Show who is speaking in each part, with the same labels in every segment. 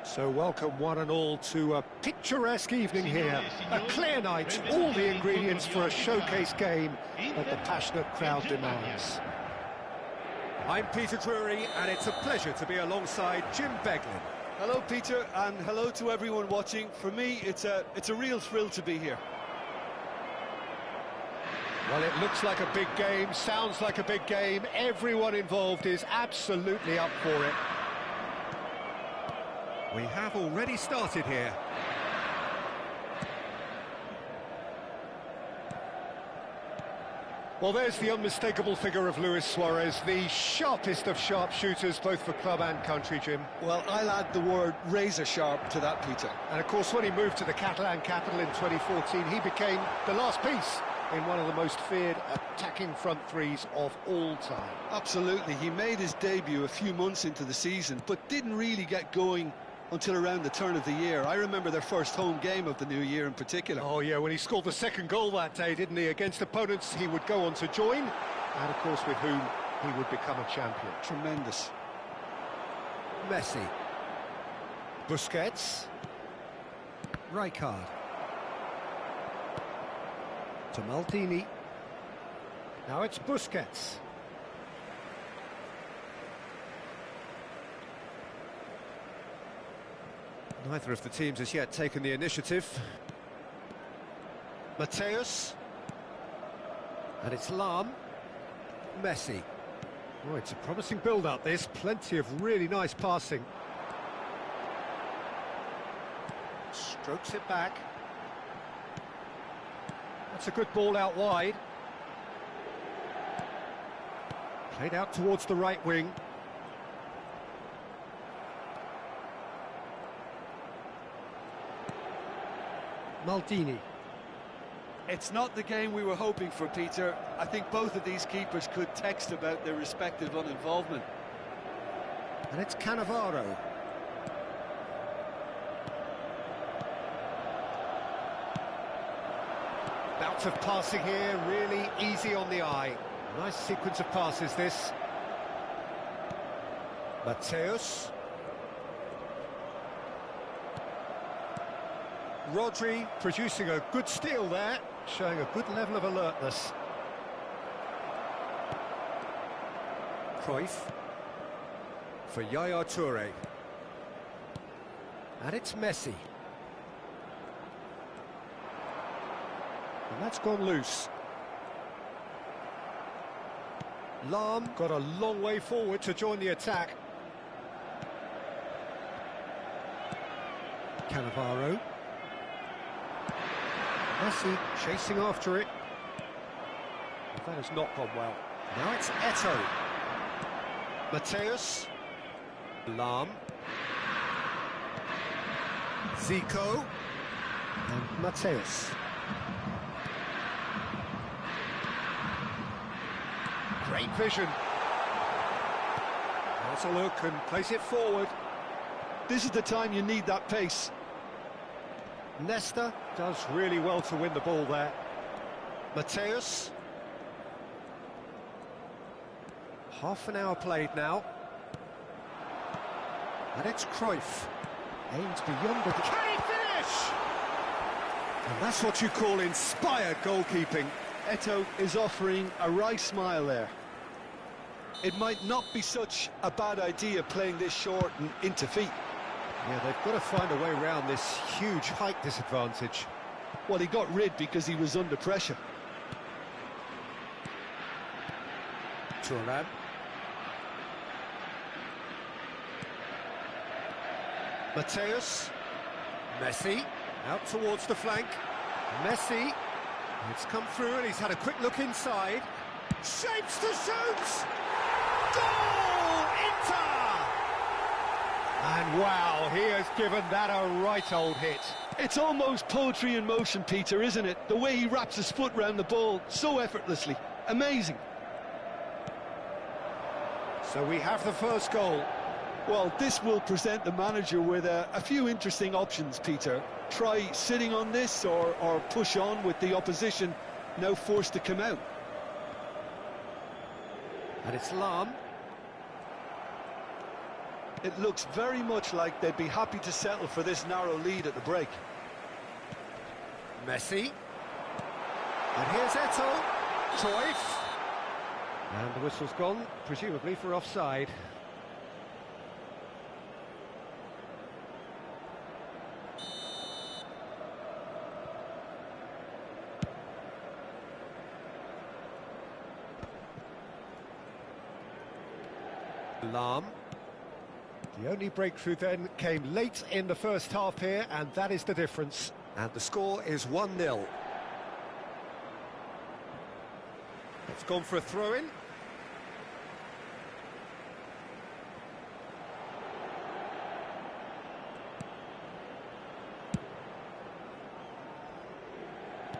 Speaker 1: So welcome one and all to a picturesque evening here. A clear night, all the ingredients for a showcase game that the passionate crowd demands. I'm Peter Drury, and it's a pleasure to be alongside Jim Beglin.
Speaker 2: Hello Peter, and hello to everyone watching. For me, it's a real thrill to be here.
Speaker 1: Well, it looks like a big game, sounds like a big game. Everyone involved is absolutely up for it. We have already started here. Well, there's the unmistakable figure of Luis Suarez, the sharpest of sharpshooters, both for club and country, Jim.
Speaker 2: Well, I'll add the word razor sharp to that, Peter.
Speaker 1: And of course, when he moved to the Catalan capital in 2014, he became the last piece in one of the most feared attacking front threes of all time.
Speaker 2: Absolutely, he made his debut a few months into the season, but didn't really get going until around the turn of the year. I remember their first home game of the new year in particular.
Speaker 1: Oh yeah, when he scored the second goal that day, didn't he? Against opponents he would go on to join, and of course with whom he would become a champion.
Speaker 2: Tremendous.
Speaker 1: Messi. Busquets. Rijkaard. To Maldini. Now it's Busquets. Neither of the teams has yet taken the initiative. Mateus. And it's Lahm. Messi. Oh, it's a promising build-up, this. Plenty of really nice passing. Strokes it back. That's a good ball out wide. Played out towards the right wing. Maldini.
Speaker 2: It's not the game we were hoping for, Peter. I think both of these keepers could text about their respective uninvolvement.
Speaker 1: And it's Cannavaro. Bout of passing here, really easy on the eye. Nice sequence of passes, this. Mateus. Rodri producing a good steal there, showing a good level of alertness. Cruyff for Yaya Toure. And it's Messi. And that's gone loose. Lahm got a long way forward to join the attack. Cannavaro. Messi chasing after it. That has not gone well. Now it's Eto'o. Mateus. Lahm. Zico. And Mateus. Great vision. Has a look and plays it forward.
Speaker 2: This is the time you need that pace.
Speaker 1: Nesta does really well to win the ball there. Mateus. Half an hour played now. And it's Cruyff. Aims beyond the... Can he finish? And that's what you call inspired goalkeeping.
Speaker 2: Eto'o is offering a wry smile there. It might not be such a bad idea playing this short and into feet.
Speaker 1: Yeah, they've got to find a way around this huge height disadvantage.
Speaker 2: Well, he got rid because he was under pressure.
Speaker 1: Thuram. Mateus. Messi. Out towards the flank. Messi. It's come through and he's had a quick look inside. Shapes to shoot! Goal! Inter! And wow, he has given that a right old hit.
Speaker 2: It's almost poetry in motion, Peter, isn't it? The way he wraps his foot round the ball so effortlessly. Amazing.
Speaker 1: So we have the first goal.
Speaker 2: Well, this will present the manager with a few interesting options, Peter. Try sitting on this or push on with the opposition now forced to come out.
Speaker 1: And it's Lahm.
Speaker 2: It looks very much like they'd be happy to settle for this narrow lead at the break.
Speaker 1: Messi. And here's Eto'o. Cruyff. And the whistle's gone, presumably for offside. Lahm. The only breakthrough then came late in the first half here, and that is the difference. And the score is 1-0. It's gone for a throw-in.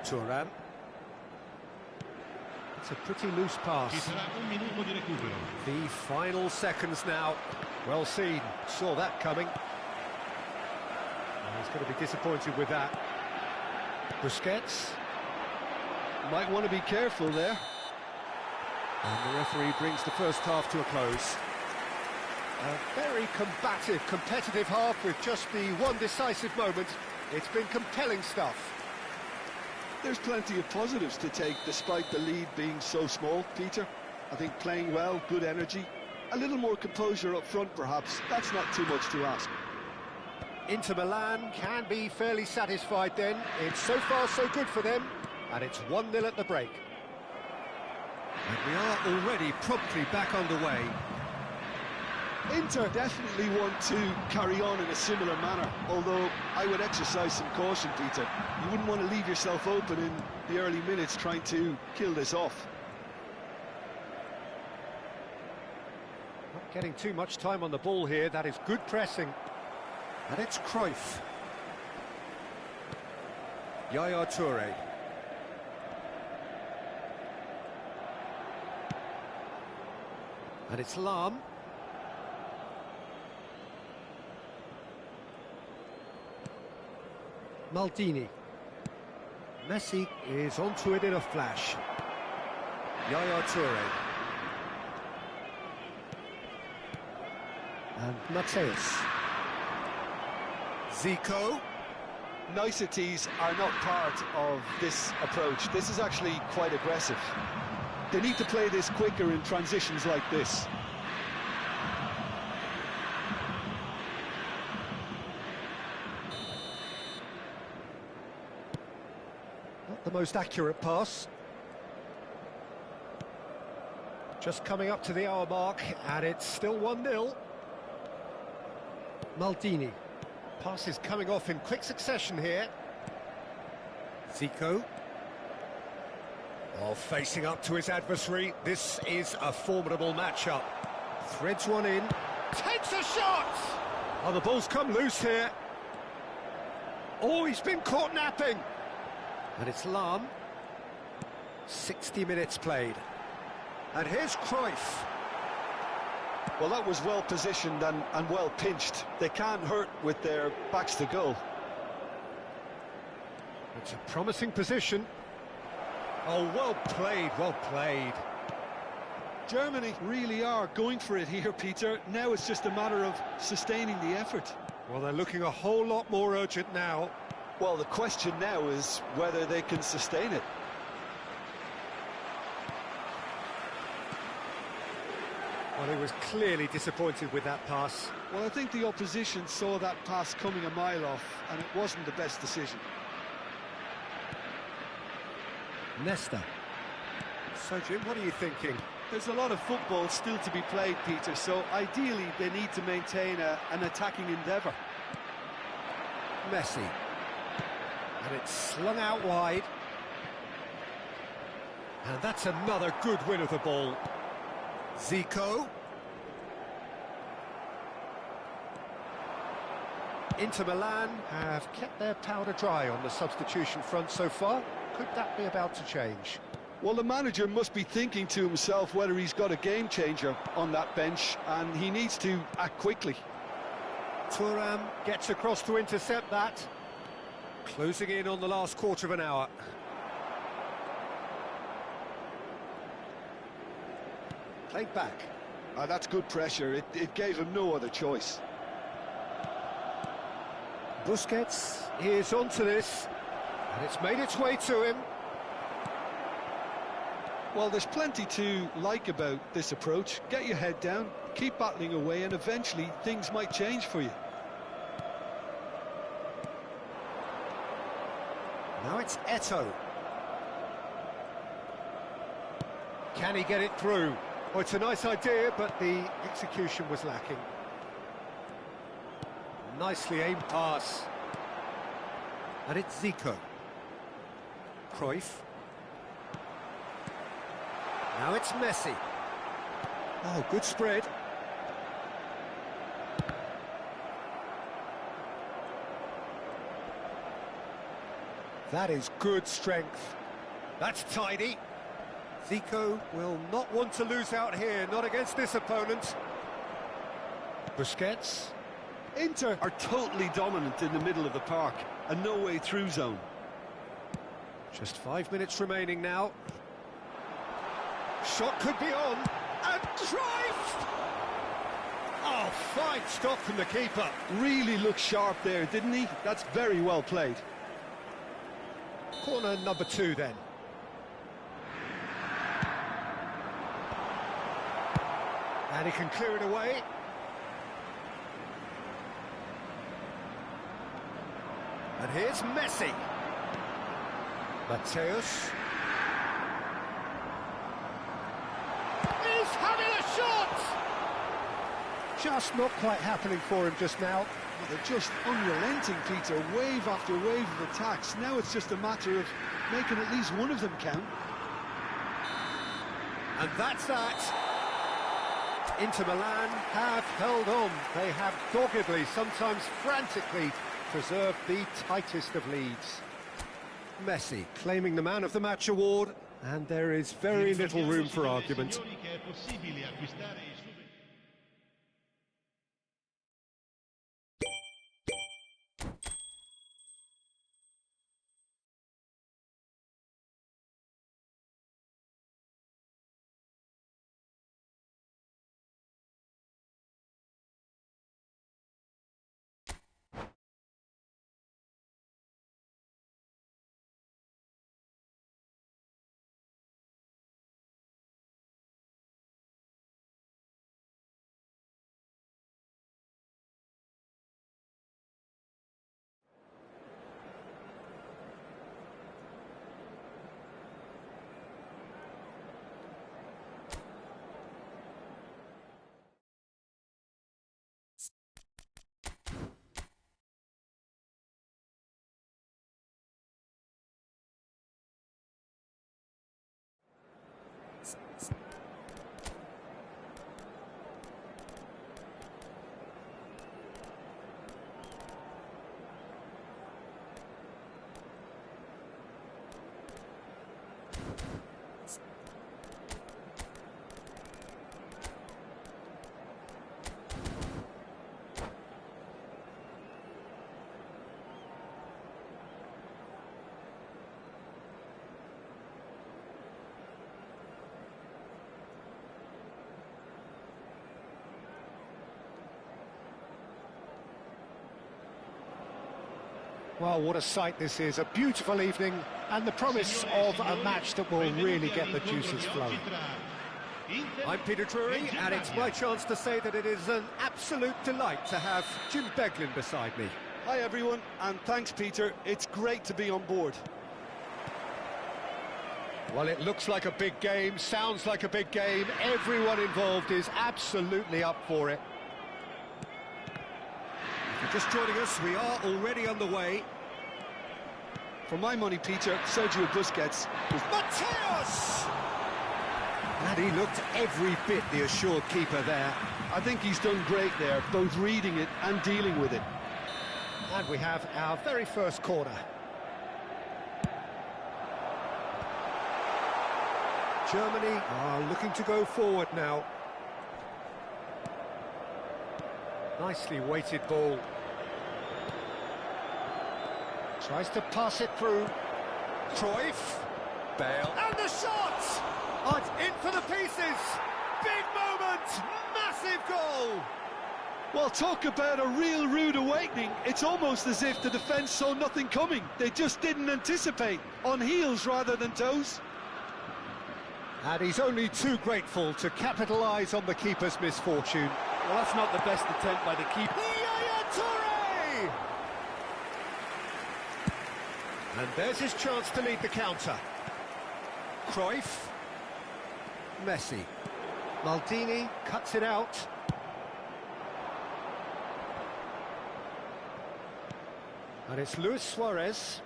Speaker 1: Thuram. It's a pretty loose pass. The final seconds now. Well seen. Saw that coming. He's going to be disappointed with that. Busquets.
Speaker 2: Might want to be careful there.
Speaker 1: And the referee brings the first half to a close. A very combative, competitive half with just the one decisive moment. It's been compelling stuff.
Speaker 2: There's plenty of positives to take despite the lead being so small, Peter. I think playing well, good energy, a little more composure up front perhaps, that's not too much to ask.
Speaker 1: Inter Milan can be fairly satisfied then. It's so far so good for them, and it's 1-0 at the break. And we are already promptly back underway.
Speaker 2: Inter definitely want to carry on in a similar manner, although I would exercise some caution, Peter. You wouldn't want to leave yourself open in the early minutes trying to kill this off.
Speaker 1: Not getting too much time on the ball here, that is good pressing. And it's Cruyff. Yaya Toure. And it's Lahm. Maldini. Messi is onto it in a flash. Yaya Toure. And Mateus. Zico.
Speaker 2: Niceties are not part of this approach. This is actually quite aggressive. They need to play this quicker in transitions like this.
Speaker 1: Not the most accurate pass. Just coming up to the hour mark, and it's still 1-0. Maldini. Pass is coming off in quick succession here. Zico. Oh, facing up to his adversary. This is a formidable matchup. Threads one in. Takes a shot! Oh, the ball's come loose here. Oh, he's been caught napping. And it's Lahm. 60 minutes played. And here's Cruyff.
Speaker 2: Well, that was well positioned and well pinched. They can't hurt with their backs to goal.
Speaker 1: It's a promising position. Oh, well played, well played.
Speaker 2: Germany really are going for it here, Peter. Now it's just a matter of sustaining the effort.
Speaker 1: Well, they're looking a whole lot more urgent now.
Speaker 2: Well, the question now is whether they can sustain it.
Speaker 1: Well, he was clearly disappointed with that pass.
Speaker 2: Well, I think the opposition saw that pass coming a mile off, and it wasn't the best decision.
Speaker 1: Nesta. So, Jim, what are you thinking?
Speaker 2: There's a lot of football still to be played, Peter, so ideally they need to maintain an attacking endeavour.
Speaker 1: Messi. And it's slung out wide. And that's another good win of the ball. Zico. Inter Milan have kept their powder dry on the substitution front so far. Could that be about to change?
Speaker 2: Well, the manager must be thinking to himself whether he's got a game changer on that bench, and he needs to act quickly.
Speaker 1: Thuram gets across to intercept that. Closing in on the last quarter of an hour. Played back.
Speaker 2: That's good pressure. It gave him no other choice.
Speaker 1: Busquets is onto this, and it's made its way to him.
Speaker 2: Well, there's plenty to like about this approach. Get your head down, keep battling away, and eventually things might change for you.
Speaker 1: Now it's Eto'o. Can he get it through? Well, it's a nice idea, but the execution was lacking. Nicely aimed pass. And it's Zico. Cruyff. Now it's Messi. Oh, good spread. That is good strength. That's tidy. Zico will not want to lose out here, not against this opponent. Busquets.
Speaker 2: Inter are totally dominant in the middle of the park, a no-way through zone.
Speaker 1: Just 5 minutes remaining now. Shot could be on, and Cruyff! Oh, fine stop from the keeper.
Speaker 2: Really looked sharp there, didn't he? That's very well played.
Speaker 1: Corner number 2 then. And he can clear it away. And here's Messi. Mateus. He's having a shot! Just not quite happening for him just now.
Speaker 2: They're just unrelenting, Peter. Wave after wave of attacks. Now it's just a matter of making at least one of them count.
Speaker 1: And that's that. Inter Milan have held on. They have doggedly, sometimes frantically, preserved the tightest of leads. Messi claiming the Man of the Match award, and there is very little room for argument. Well, what a sight this is, a beautiful evening, and the promise of a match that will really get the juices flowing. I'm Peter Drury, and it's my chance to say that it is an absolute delight to have Jim Beglin beside me.
Speaker 2: Hi everyone, and thanks Peter, it's great to be on board.
Speaker 1: Well, it looks like a big game, sounds like a big game, everyone involved is absolutely up for it. If you're just joining us, we are already on the way.
Speaker 2: For my money, Peter, Sergio Busquets was...
Speaker 1: Mateus! And he looked every bit the assured keeper there.
Speaker 2: I think he's done great there, both reading it and dealing with it.
Speaker 1: And we have our very first corner. Germany are looking to go forward now. Nicely weighted ball. Tries to pass it through. Cruyff. Bale. And the shot! Oh, it's in for the pieces! big moment! Massive goal!
Speaker 2: Well, talk about a real rude awakening. It's almost as if the defence saw nothing coming. They just didn't anticipate, on heels rather than toes.
Speaker 1: And he's only too grateful to capitalise on the keeper's misfortune.
Speaker 3: Well, that's not the best attempt by the keeper.
Speaker 1: Yaya Toure! And there's his chance to lead the counter. Cruyff. Messi. Maldini cuts it out. And it's Luis Suarez.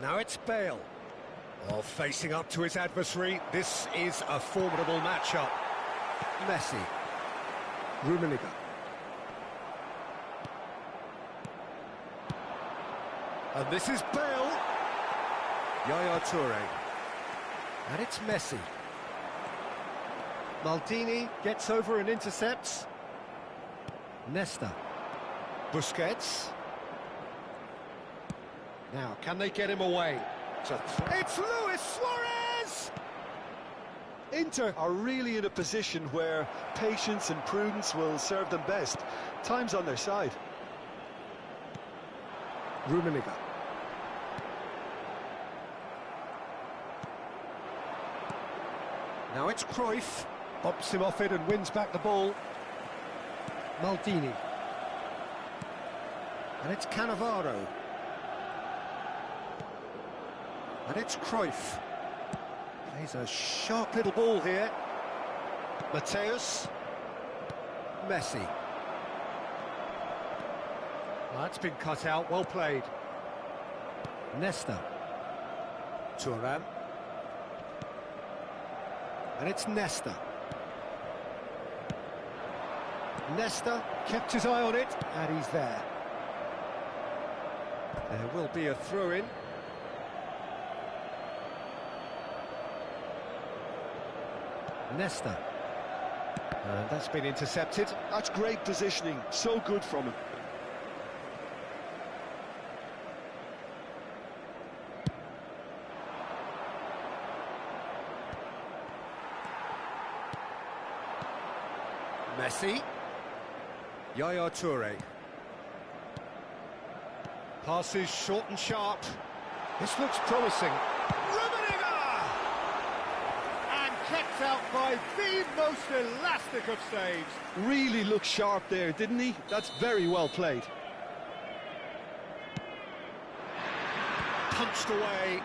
Speaker 1: Now it's Bale. Oh, facing up to his adversary, this is a formidable matchup. Messi. Rummenigge. And this is Bale. Yaya Toure. And it's Messi. Maldini gets over and intercepts. Nesta. Busquets. Now, can they get him away? It's Luis Suarez!
Speaker 2: Inter are really in a position where patience and prudence will serve them best. Time's on their side.
Speaker 1: Rummenigge. Now it's Cruyff. Bumps him off it and wins back the ball. Maldini. And it's Cannavaro. And it's Cruyff. Plays a sharp little ball here. Mateus. Messi. Well, that's been cut out, well played. Nesta. Thuram. And it's Nesta. Nesta kept his eye on it, and he's there. There will be a throw-in. Nesta. And that's been intercepted.
Speaker 2: That's great positioning, so good from him.
Speaker 1: Messi. Yaya Toure. Passes short and sharp. This looks promising. Rummenigge! And kept out by the most elastic of saves.
Speaker 2: Really looked sharp there, didn't he? That's very well played.
Speaker 1: Punched away.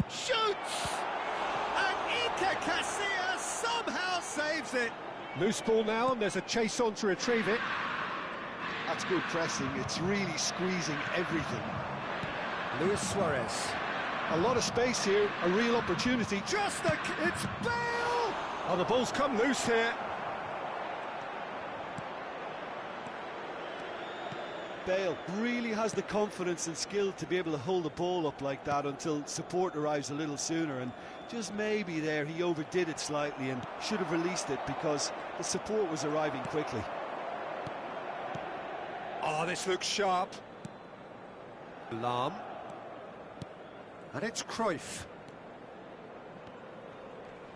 Speaker 1: Shoots! And Iker Casillas somehow saves it. Loose ball now, and there's a chase on to retrieve it.
Speaker 2: That's good pressing. It's really squeezing everything.
Speaker 1: Luis Suarez.
Speaker 2: A lot of space here, a real opportunity.
Speaker 1: It's Bale! Oh, the ball's come loose here.
Speaker 2: Bale really has the confidence and skill to be able to hold the ball up like that until support arrives a little sooner, and just maybe there he overdid it slightly and should have released it because the support was arriving quickly.
Speaker 1: Oh, this looks sharp. Lahm. And it's Cruyff.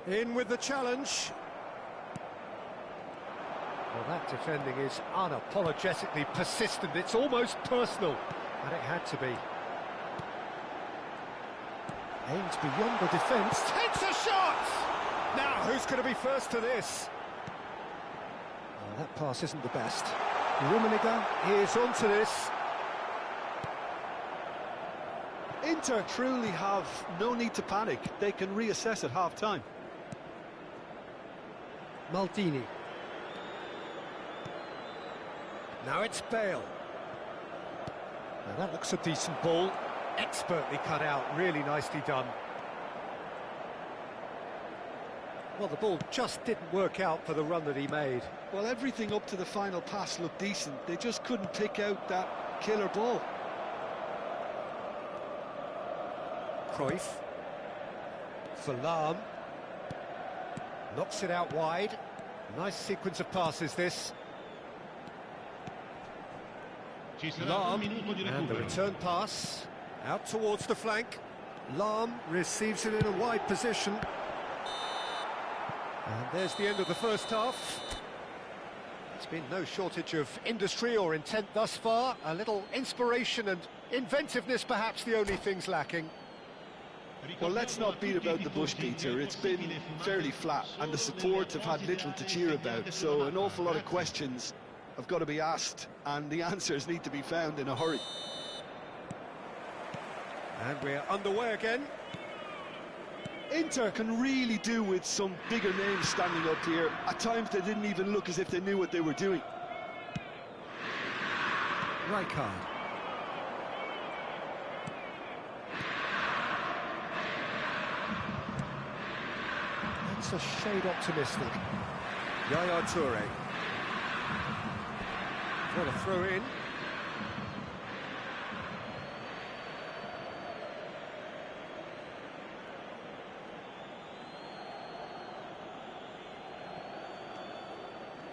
Speaker 1: In with the challenge. Well, that defending is unapologetically persistent. It's almost personal. And it had to be. Aims beyond the defence. Takes a shot! Now, who's going to be first to this? Oh, that pass isn't the best. Rummenigge is onto this.
Speaker 2: Inter truly have no need to panic. They can reassess at half-time.
Speaker 1: Maldini. Now it's Bale. Now that looks a decent ball. Expertly cut out, really nicely done. Well, the ball just didn't work out for the run that he made.
Speaker 2: Well, everything up to the final pass looked decent. They just couldn't pick out that killer ball.
Speaker 1: Cruyff. For Lahm. Knocks it out wide. Nice sequence of passes, this. Lahm, and the return pass. Out towards the flank. Lahm receives it in a wide position. And there's the end of the first half. There's been no shortage of industry or intent thus far. A little inspiration and inventiveness, perhaps the only things lacking.
Speaker 2: Well, let's not beat about the bush, Peter. It's been fairly flat, and the support have had little to cheer about, so an awful lot of questions have got to be asked, and the answers need to be found in a hurry.
Speaker 1: And we're underway again.
Speaker 2: Inter can really do with some bigger names standing up here. At times they didn't even look as if they knew what they were doing.
Speaker 1: Rijkaard. That's a shade optimistic. Yaya Toure. What a throw in.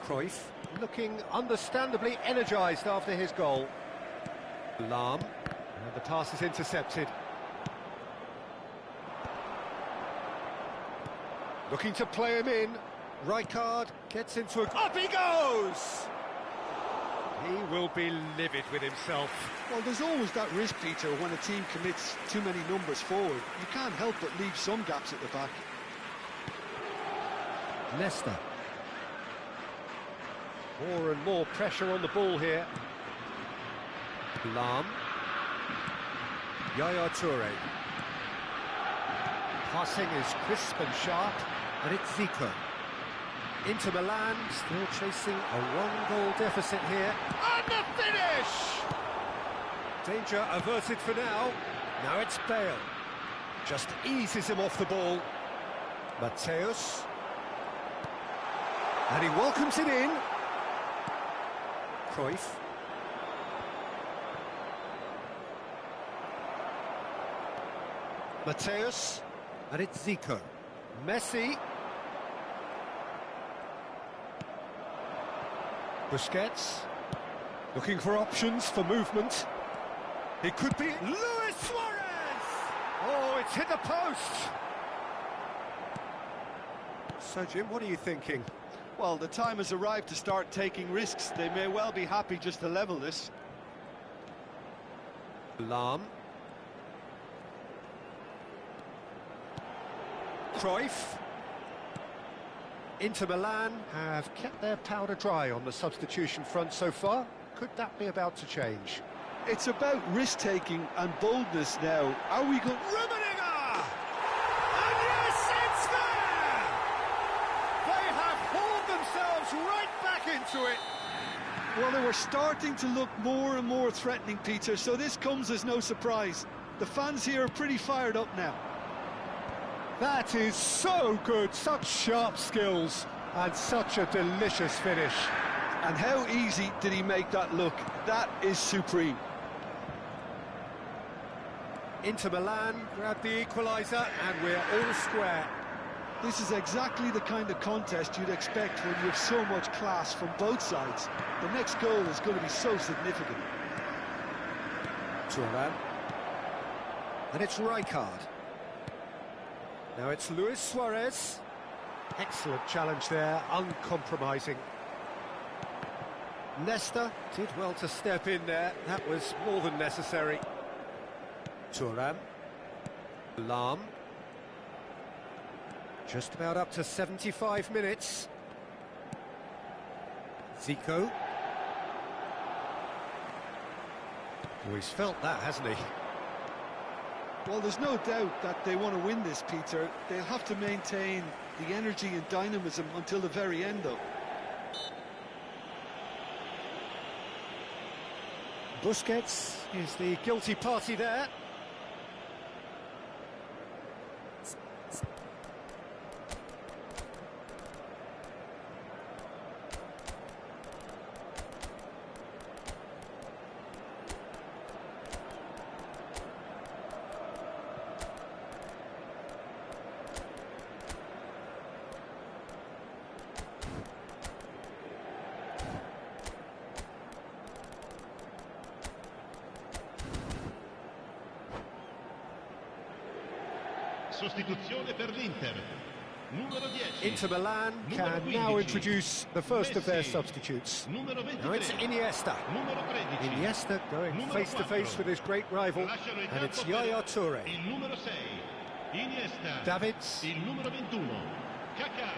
Speaker 1: Cruyff looking understandably energised after his goal. Lahm, and the pass is intercepted. Looking to play him in. Rijkaard gets into a... Up he goes! He will be livid with himself.
Speaker 2: Well, there's always that risk, Peter, when a team commits too many numbers forward. You can't help but leave some gaps at the back.
Speaker 1: Leicester. More and more pressure on the ball here. Lahm. Yaya Toure. Passing is crisp and sharp, and it's Zico. Inter Milan still chasing a one-goal deficit here. And the finish! Danger averted for now. Now it's Bale. Just eases him off the ball. Matthäus. And he welcomes it in. Cruyff. Matthäus. And it's Zico. Messi. Busquets. Looking for options for movement. It could be Luis Suarez! Oh, it's hit the post! So, Jim, what are you thinking?
Speaker 2: Well, the time has arrived to start taking risks. They may well be happy just to level this.
Speaker 1: Lahm. Cruyff. Inter Milan have kept their powder dry on the substitution front so far. Could that be about to change?
Speaker 2: It's about risk-taking and boldness now. Are we going...
Speaker 1: Rummenigge! And yes, it's there! They have hauled themselves right back into it.
Speaker 2: Well, they were starting to look more and more threatening, Peter, so this comes as no surprise. The fans here are pretty fired up now.
Speaker 1: That is so good, such sharp skills, and such a delicious finish.
Speaker 2: And how easy did he make that look? That is supreme.
Speaker 1: Inter Milan grab the equaliser, and we're all square.
Speaker 2: This is exactly the kind of contest you'd expect when you have so much class from both sides. The next goal is going to be so significant.
Speaker 1: Thuram. And it's Rijkaard. Now it's Luis Suarez. Excellent challenge there, uncompromising. Nesta did well to step in there. That was more than necessary. Thuram. Lahm. Just about up to 75 minutes. Zico. Oh, he's felt that, hasn't he?
Speaker 2: Well, there's no doubt that they want to win this, Peter. They'll have to maintain the energy and dynamism until the very end, though.
Speaker 1: Busquets is the guilty party there.
Speaker 4: Sostituzione per l'Inter.
Speaker 1: Inter Milan can now introduce the first of their substitutes. Now it's Iniesta. Iniesta going face-to-face with his great rival, and it's Yaya Toure. Davids.
Speaker 4: Il numero 21, Kaká,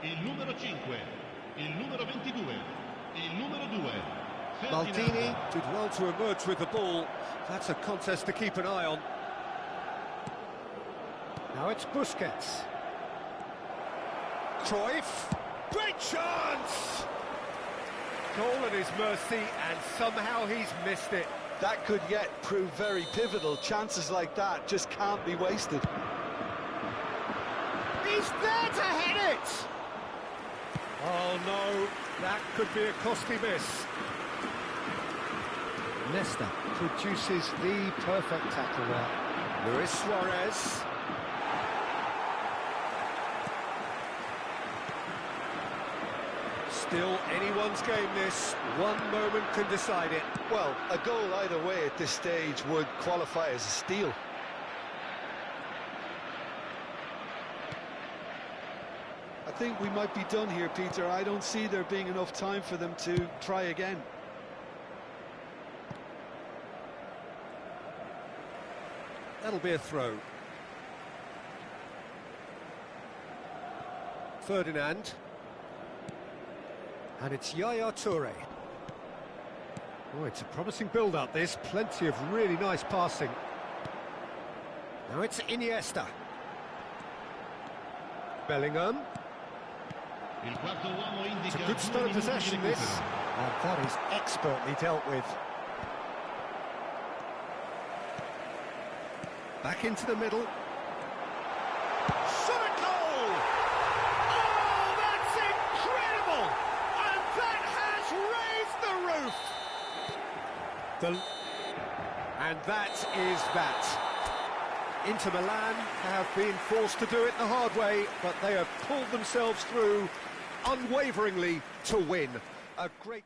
Speaker 4: il numero 5, il numero 22, il numero 2,
Speaker 1: Maldini did well to emerge with the ball. That's a contest to keep an eye on. Now it's Busquets. Cruyff. Great chance! Goal at his mercy, and somehow he's missed it.
Speaker 2: That could yet prove very pivotal. Chances like that just can't be wasted.
Speaker 1: He's there to hit it! Oh no, that could be a costly miss.
Speaker 5: Nesta produces the perfect tackle there.
Speaker 1: Luis Suarez. Still anyone's game this. One moment can decide it.
Speaker 2: Well, a goal either way at this stage would qualify as a steal. I think we might be done here, Peter. I don't see there being enough time for them to try again.
Speaker 1: That'll be a throw. Ferdinand. And it's Yaya Toure. Oh, it's a promising build-up, this. Plenty of really nice passing. Now it's Iniesta. Bellingham. It's a good start of possession, this.
Speaker 5: And that is expertly dealt with.
Speaker 1: Back into the middle. Shot at goal! Oh, that's incredible! And that has raised the roof! And that is that. Inter Milan have been forced to do it the hard way, but they have pulled themselves through unwaveringly to win. A great...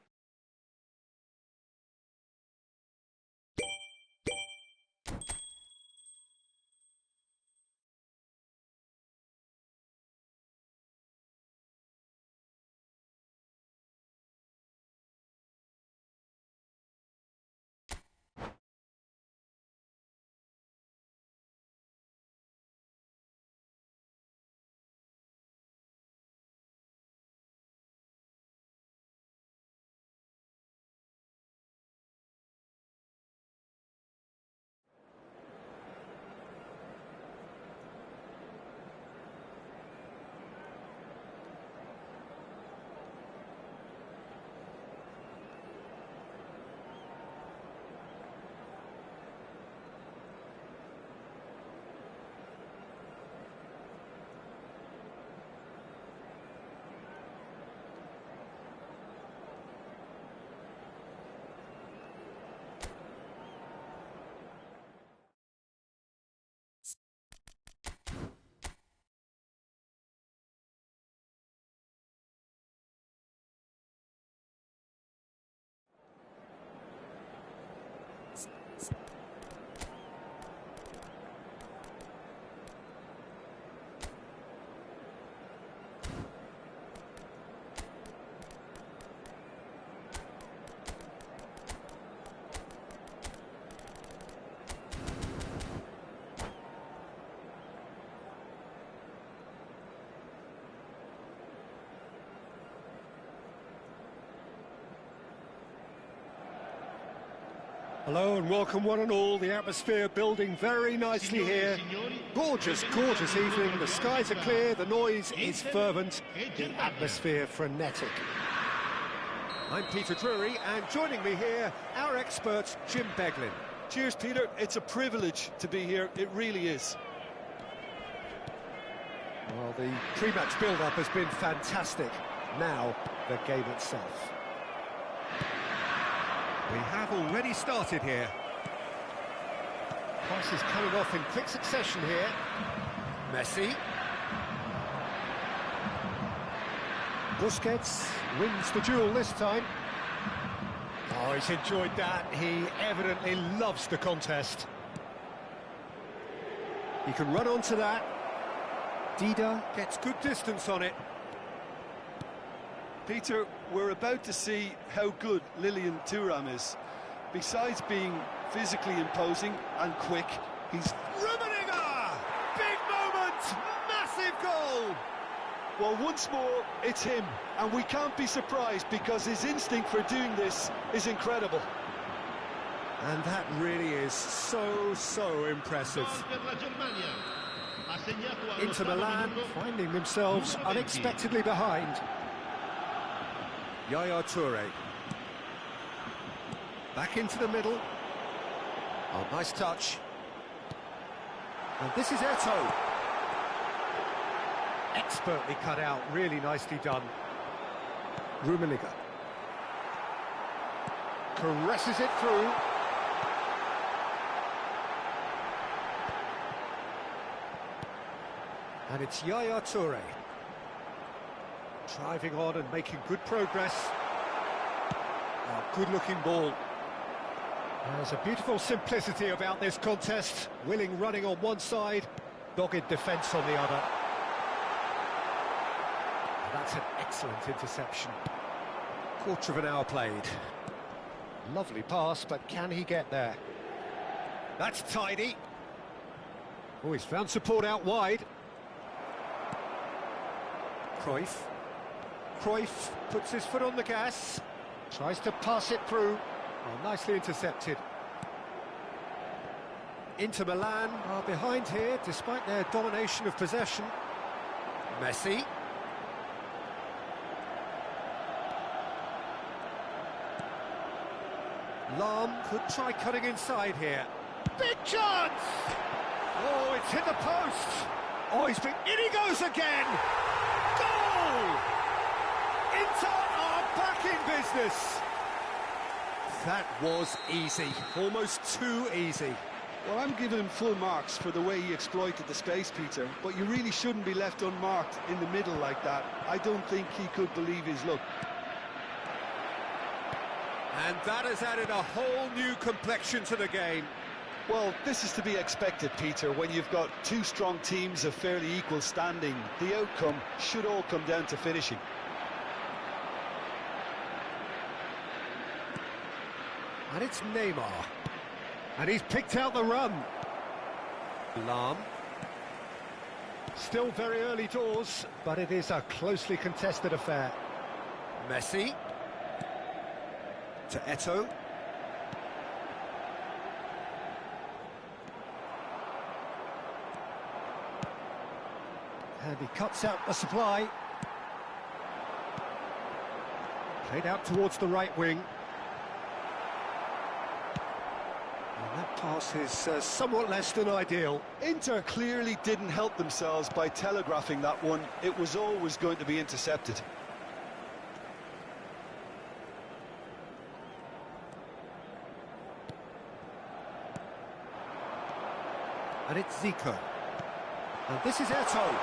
Speaker 1: Hello and welcome one and all. The atmosphere building very nicely here. Gorgeous, gorgeous evening. The skies are clear, the noise is fervent, the atmosphere frenetic. I'm Peter Drury, and joining me here, our expert, Jim Beglin.
Speaker 2: Cheers, Peter. It's a privilege to be here. It really is.
Speaker 1: Well, the pre-match build-up has been fantastic. Now, the game itself. We have already started here. Passes coming off in quick succession here. Messi. Busquets wins the duel this time. Oh, he's enjoyed that. He evidently loves the contest. He can run onto that.
Speaker 5: Dida.
Speaker 1: Gets good distance on it.
Speaker 2: Peter, we're about to see how good Lilian Thuram is. Besides being physically imposing and quick, he's...
Speaker 1: Rummenigge! Big moment! Massive goal!
Speaker 2: Well, once more, it's him, and we can't be surprised because his instinct for doing this is incredible.
Speaker 1: And that really is so impressive. Inter Milan finding themselves unexpectedly behind. Yaya Toure. Back into the middle. Oh, nice touch. And this is Eto'o. Expertly cut out, really nicely done. Rummenigge. Caresses it through. And it's Yaya Toure. Driving on and making good progress. Oh, good-looking ball. There's a beautiful simplicity about this contest. Willing running on one side, dogged defence on the other. That's an excellent interception. Quarter of an hour played. Lovely pass, but can he get there? That's tidy. Oh, he's found support out wide. Cruyff. Cruyff puts his foot on the gas. Tries to pass it through. Oh, nicely intercepted. Inter Milan are behind here, despite their domination of possession. Messi. Lahm could try cutting inside here. Big chance! Oh, it's hit the post! Oh, in he goes again! Goal! Inter are back in business! That was easy, almost too easy.
Speaker 2: Well, I'm giving him full marks for the way he exploited the space, Peter, but you really shouldn't be left unmarked in the middle like that. I don't think he could believe his luck.
Speaker 1: And that has added a whole new complexion to the game.
Speaker 2: Well, this is to be expected, Peter, when you've got two strong teams of fairly equal standing. The outcome should all come down to finishing.
Speaker 1: And it's Neymar. And he's picked out the run. Lahm. Still very early doors, but it is a closely contested affair. Messi. To Eto'o. And he cuts out the supply. Played out towards the right wing. And that pass is somewhat less than ideal.
Speaker 2: Inter clearly didn't help themselves by telegraphing that one. It was always going to be intercepted.
Speaker 1: And it's Zico. And this is Eto'o.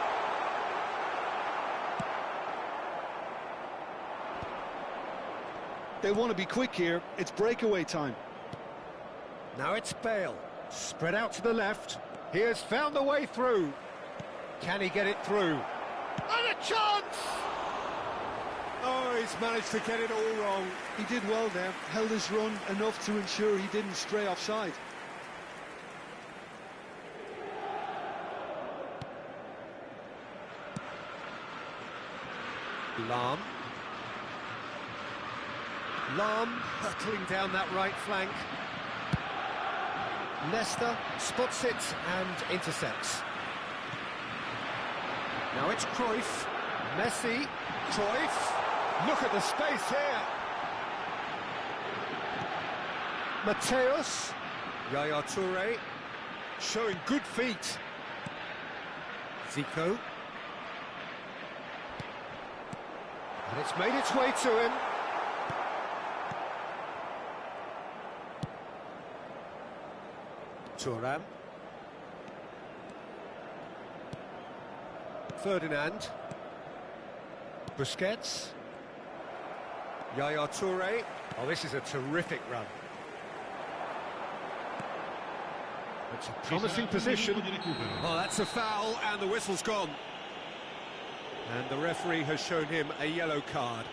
Speaker 2: They want to be quick here. It's breakaway time.
Speaker 1: Now it's Bale. Spread out to the left. He has found the way through. Can he get it through? And a chance! Oh, he's managed to get it all wrong.
Speaker 2: He did well there. Held his run enough to ensure he didn't stray offside.
Speaker 1: Lahm. Lahm hurtling down that right flank. Nesta spots it and intercepts. Now it's Cruyff. Messi. Cruyff. Look at the space here. Mateus. Yaya Toure. Showing good feet. Zico. And it's made its way to him. Thuram. Ferdinand. Busquets. Yaya Toure. Oh, this is a terrific run. It's a promising position. Oh, that's a foul, and the whistle's gone. And the referee has shown him a yellow card.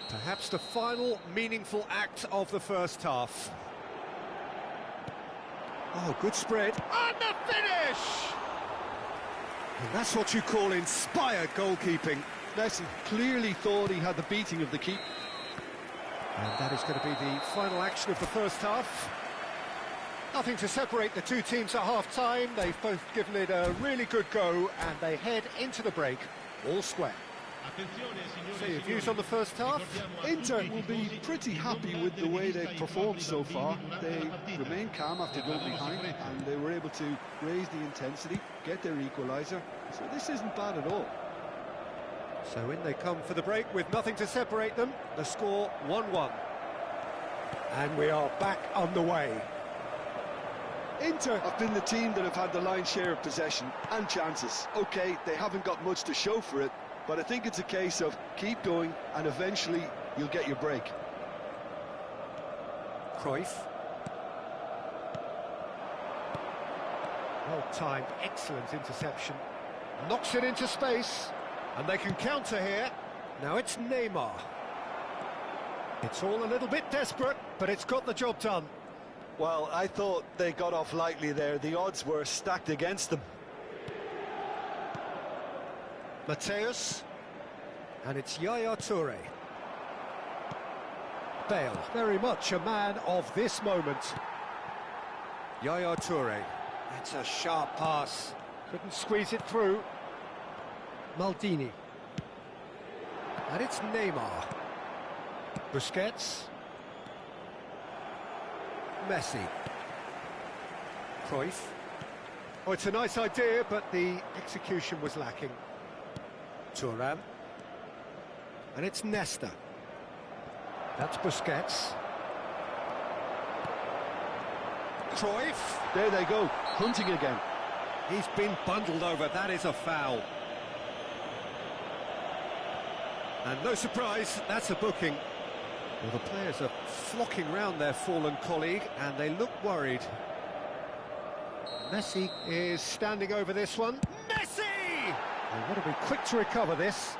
Speaker 1: Perhaps the final meaningful act of the first half. Oh, good spread. And the finish! And that's what you call inspired goalkeeping.
Speaker 2: Messi clearly thought he had the beating of the keeper.
Speaker 1: And that is going to be the final action of the first half. Nothing to separate the two teams at half-time. They've both given it a really good go, and they head into the break all square. So your views on the first half?
Speaker 2: Inter will be pretty happy with the way they've performed so far. They remain calm after going behind, and they were able to raise the intensity, get their equaliser. So this isn't bad at all.
Speaker 1: So in they come for the break with nothing to separate them. The score 1-1. And we are back on the way.
Speaker 2: Inter have been the team that have had the lion's share of possession and chances. OK, they haven't got much to show for it, but I think it's a case of keep going and eventually you'll get your break.
Speaker 1: Cruyff. Well-timed, excellent interception. Knocks it into space, and they can counter here. Now it's Neymar. It's all a little bit desperate, but it's got the job done.
Speaker 2: Well, I thought they got off lightly there. The odds were stacked against them.
Speaker 1: Matthäus. And it's Yaya Toure. Bale, very much a man of this moment. Yaya Toure. It's a sharp pass. Couldn't squeeze it through. Maldini. And it's Neymar. Busquets. Messi. Cruyff. Oh, it's a nice idea, but the execution was lacking. Thuram. And it's Nesta. That's Busquets. Cruyff.
Speaker 2: There they go, hunting again.
Speaker 1: He's been bundled over, that is a foul. And no surprise, that's a booking. Well, the players are flocking round their fallen colleague, and they look worried. Messi is standing over this one. Messi! They've got to be quick to recover this.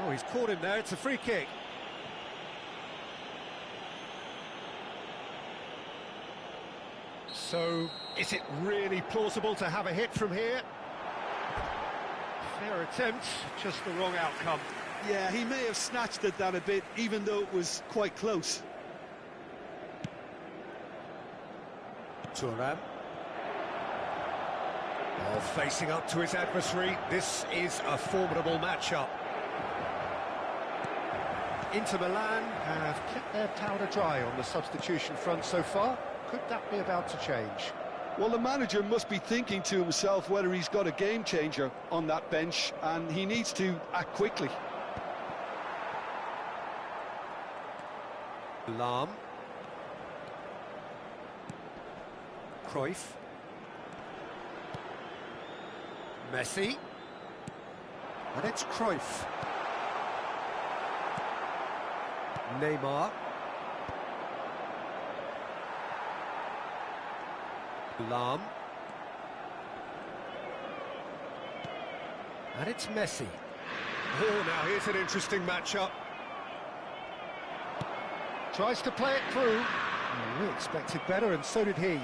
Speaker 1: Oh, he's caught him there, it's a free kick. So, is it really plausible to have a hit from here? Fair attempt, just the wrong outcome.
Speaker 2: Yeah, he may have snatched at that a bit, even though it was quite close.
Speaker 1: Thuram. Oh, facing up to his adversary, this is a formidable matchup. Inter Milan have kept their powder dry on the substitution front so far. Could that be about to change?
Speaker 2: Well, the manager must be thinking to himself whether he's got a game changer on that bench, and he needs to act quickly.
Speaker 1: Lahm. Cruyff. Messi. And it's Cruyff. Neymar. Lahm. And it's Messi. Oh, now here's an interesting matchup. Tries to play it through. Oh, we expected better, and so did he.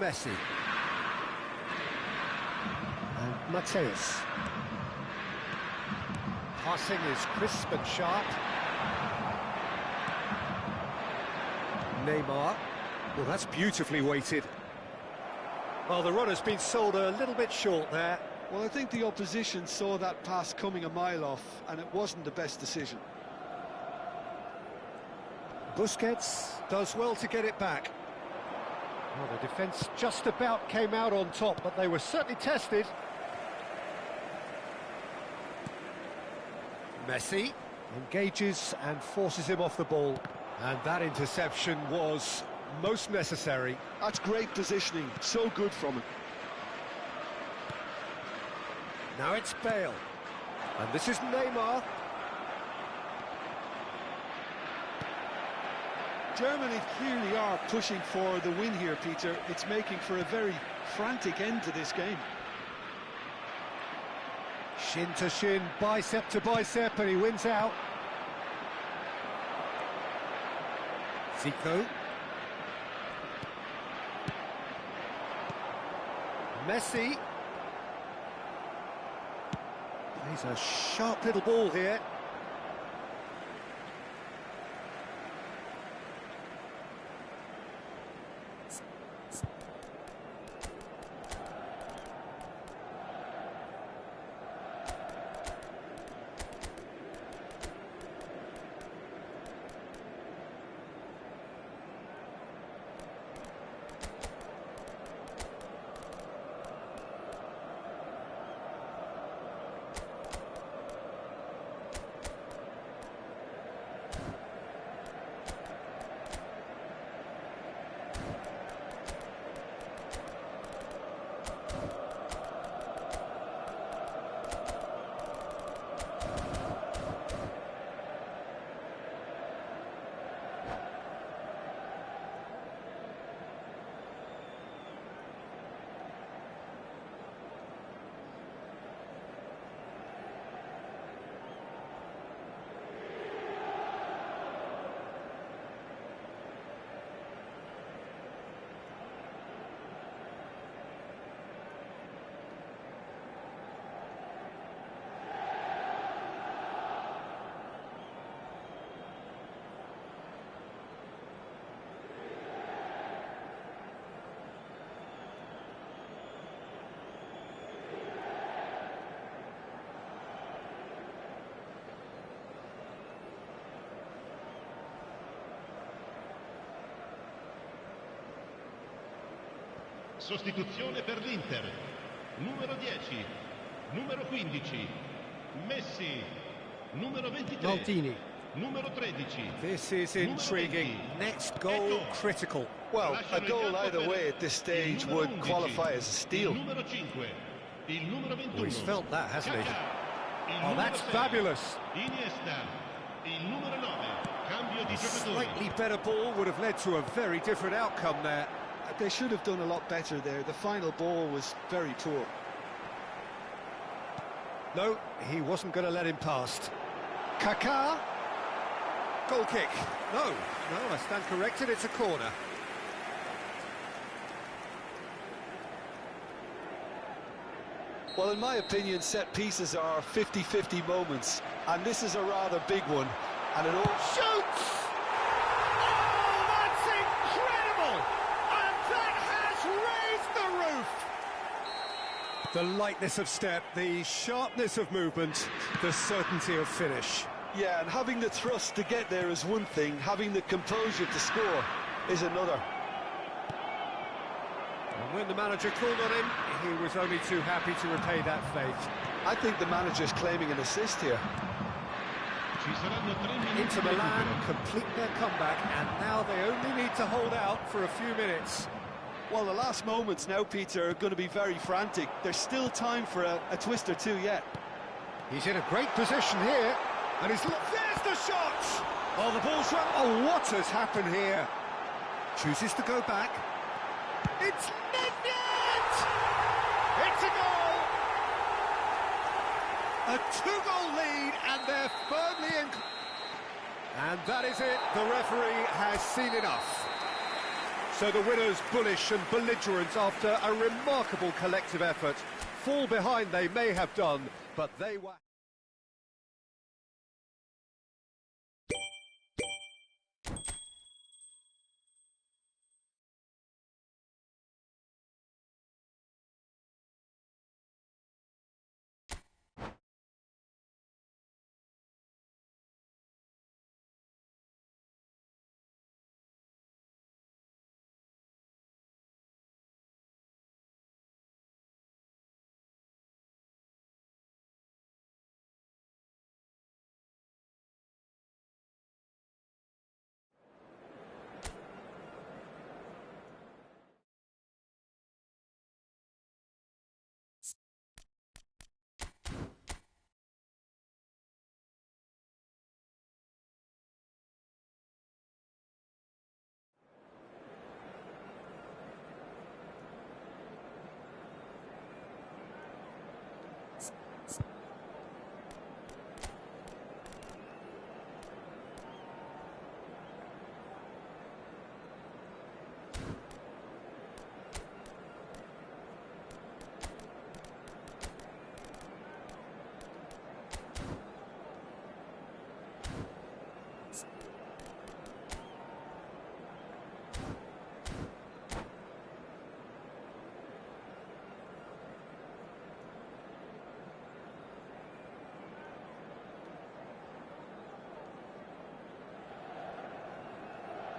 Speaker 1: Messi. And Matthäus. Passing is crisp and sharp. Neymar. Well, that's beautifully weighted. Well, the runner's been sold a little bit short there.
Speaker 2: Well, I think the opposition saw that pass coming a mile off, and it wasn't the best decision.
Speaker 1: Busquets does well to get it back. Well, the defence just about came out on top, but they were certainly tested. Messi engages and forces him off the ball. And that interception was most necessary.
Speaker 2: That's great positioning, so good from him.
Speaker 1: Now it's Bale. And this is Neymar.
Speaker 2: Germany clearly are pushing for the win here, Peter. It's making for a very frantic end to this game.
Speaker 1: Shin to shin, bicep to bicep, and he wins out. Zico. Messi. He's a sharp little ball here.
Speaker 4: Sostituzione per l'Inter. Numero 10, numero 15, Messi, numero 23,
Speaker 1: Maldini.
Speaker 4: numero 13.
Speaker 1: This is intriguing. Next goal critical.
Speaker 2: Well, a goal either way at this stage would qualify as a steal.
Speaker 4: Il numero 5, il numero 21.
Speaker 1: Oh, he's felt that, hasn't he?
Speaker 4: Kaká, il
Speaker 1: Oh,
Speaker 4: numero
Speaker 1: that's
Speaker 4: 6,
Speaker 1: fabulous.
Speaker 4: Iniesta, il numero 9, cambio di giocatori.
Speaker 1: Slightly better ball would have led to a very different outcome there.
Speaker 2: They should have done a lot better there. The final ball was very poor.
Speaker 1: No, he wasn't going to let him past. Kaká. Goal kick. No, I stand corrected, it's a corner.
Speaker 2: Well, in my opinion, set pieces are 50-50 moments, and this is a rather big one. And it all
Speaker 1: Shoots! Oh, that's incredible! And that has raised the roof! The lightness of step, the sharpness of movement, the certainty of finish.
Speaker 2: Yeah, and having the thrust to get there is one thing, having the composure to score is another.
Speaker 1: And when the manager called on him, he was only too happy to repay that faith.
Speaker 2: I think the manager's claiming an assist here.
Speaker 4: Ci saranno 3 minuti
Speaker 1: Inter
Speaker 4: di
Speaker 1: Milan
Speaker 4: recupero.
Speaker 1: complete their comeback, and now they only need to hold out for a few minutes.
Speaker 2: Well, the last moments now, Peter, are going to be very frantic. There's still time for a twist or two yet.
Speaker 1: He's in a great position here, and there's the shot! Oh, the ball's run. Oh, what has happened here? Chooses to go back. It's Nugget! It's a goal! A two-goal lead, and they're firmly in... And that is it. The referee has seen enough. So the winners, bullish and belligerent after a remarkable collective effort. Fall behind they may have done, but they were...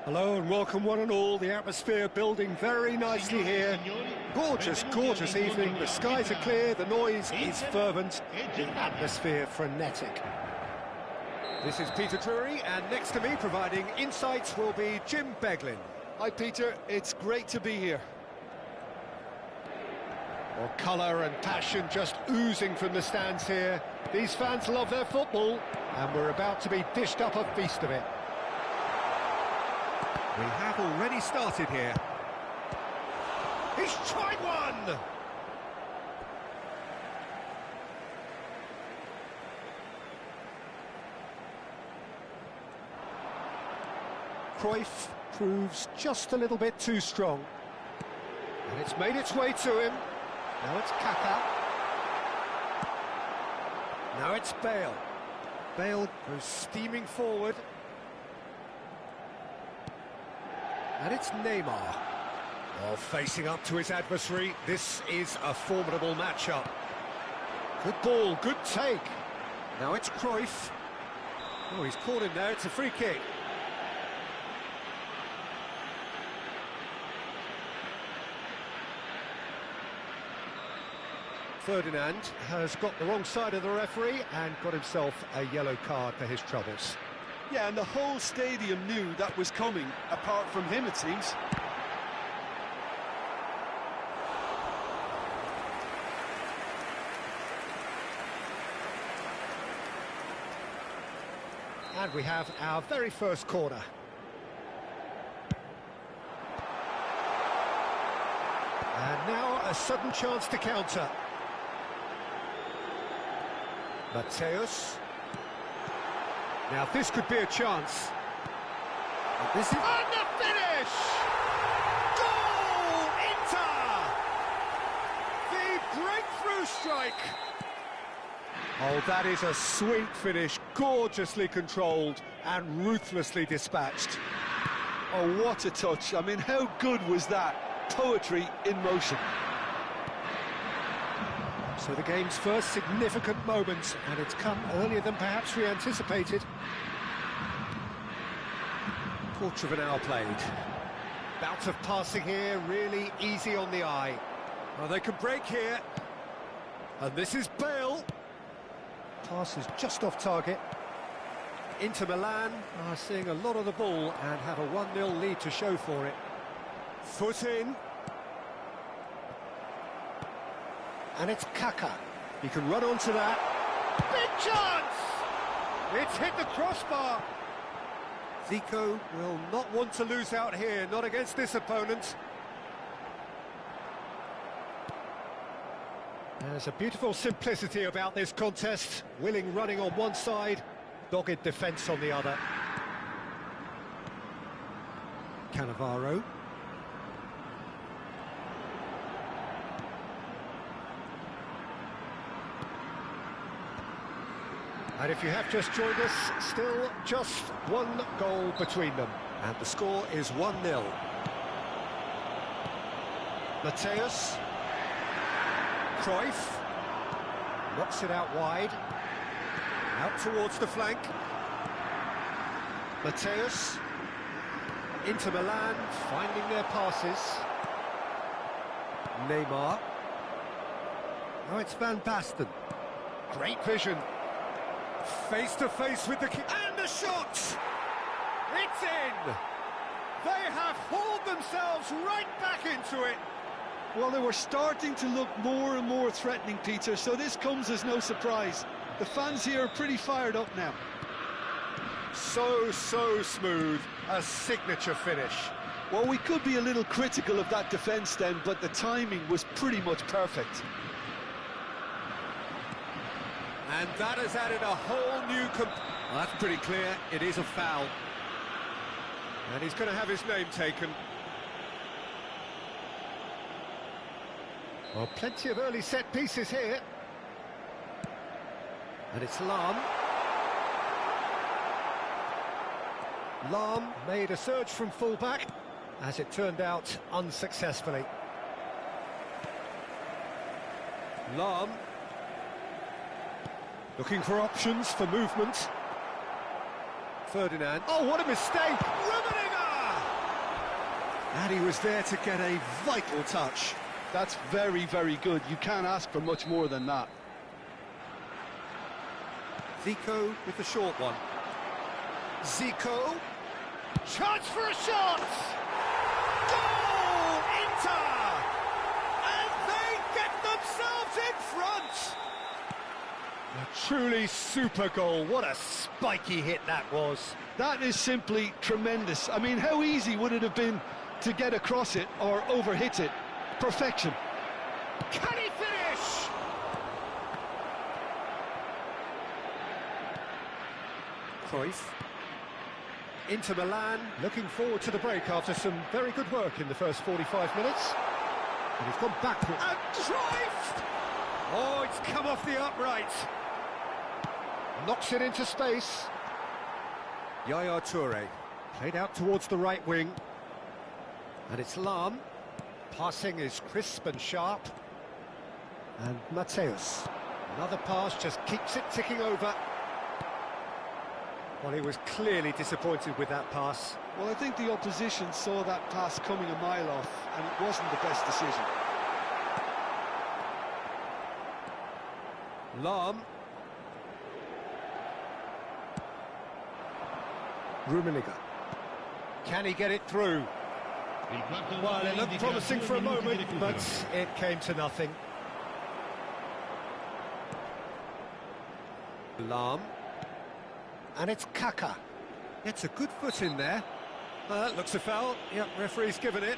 Speaker 1: Hello and welcome one and all. The atmosphere building very nicely here. Gorgeous, gorgeous evening. The skies are clear, the noise is fervent, the atmosphere frenetic. This is Peter Drury, and next to me providing insights will be Jim Beglin.
Speaker 2: Hi Peter, it's great to be here.
Speaker 1: Well, colour and passion just oozing from the stands here. These fans love their football, and we're about to be dished up a feast of it. We have already started here. He's tried one! Cruyff proves just a little bit too strong. And it's made its way to him. Now it's Kaká. Now it's Bale. Bale goes steaming forward. And it's Neymar. Oh, facing up to his adversary. This is a formidable matchup. Good ball, good take. Now it's Cruyff. Oh, he's caught him there. It's a free kick. Ferdinand has got the wrong side of the referee and got himself a yellow card for his troubles.
Speaker 2: Yeah, and the whole stadium knew that was coming, apart from him, it seems.
Speaker 1: And we have our very first corner. And now a sudden chance to counter. Matthäus. Now this could be a chance. And this is... And the finish! Goal! Inter! The breakthrough strike! Oh, that is a sweet finish, gorgeously controlled and ruthlessly dispatched.
Speaker 2: Oh, what a touch. I mean, how good was that? Poetry in motion.
Speaker 1: So the game's first significant moment, and it's come earlier than perhaps we anticipated. Quarter of an hour played. Bout of passing here, really easy on the eye. Oh, they can break here. And this is Bale. Pass is just off target. Inter Milan are seeing a lot of the ball and have a 1-0 lead to show for it. Foot in. And it's Kaká. He can run onto that. Big chance! It's hit the crossbar. Zico will not want to lose out here, not against this opponent. There's a beautiful simplicity about this contest. Willing running on one side, dogged defence on the other. Cannavaro. And if you have just joined us, still just one goal between them. And the score is 1-0. Matthäus. Cruyff. Knocks it out wide. Out towards the flank. Matthäus. Inter Milan finding their passes. Neymar. Now it's Van Basten. Great vision. Face to face with the keeper, and the shot! It's in! They have hauled themselves right back into it!
Speaker 2: Well, they were starting to look more and more threatening, Peter, so this comes as no surprise. The fans here are pretty fired up now.
Speaker 1: So smooth, a signature finish.
Speaker 2: Well, we could be a little critical of that defence then, but the timing was pretty much perfect.
Speaker 1: And that has added a whole new... Well, that's pretty clear, it is a foul. And he's going to have his name taken. Well, plenty of early set pieces here. And it's Lahm. Lahm made a surge from full-back, as it turned out unsuccessfully. Lahm. Looking for options for movement. Ferdinand. Oh, what a mistake! Rummenigge! And he was there to get a vital touch.
Speaker 2: That's very, very good. You can't ask for much more than that.
Speaker 1: Zico with the short one. Zico. Chance for a shot! Goal! Inter! And they get themselves in front! A truly super goal. What a spiky hit that was.
Speaker 2: That is simply tremendous. I mean, how easy would it have been to get across it or overhit it? Perfection.
Speaker 1: Can he finish? Cruyff. Inter Milan looking forward to the break after some very good work in the first 45 minutes. And he's gone backward. And Cruyff! Oh, it's come off the upright. Knocks it into space. Yaya Toure played out towards the right wing. And it's Lahm. Passing is crisp and sharp. And Mateus. Another pass just keeps it ticking over. Well, he was clearly disappointed with that pass.
Speaker 2: Well, I think the opposition saw that pass coming a mile off, and it wasn't the best decision.
Speaker 1: Lahm. Rummenigge. Can he get it through? Well, it looked promising for a moment, but it came to nothing. Lahm. And it's Kaka. It's a good foot in there. That looks a foul. Yep, referee's given it.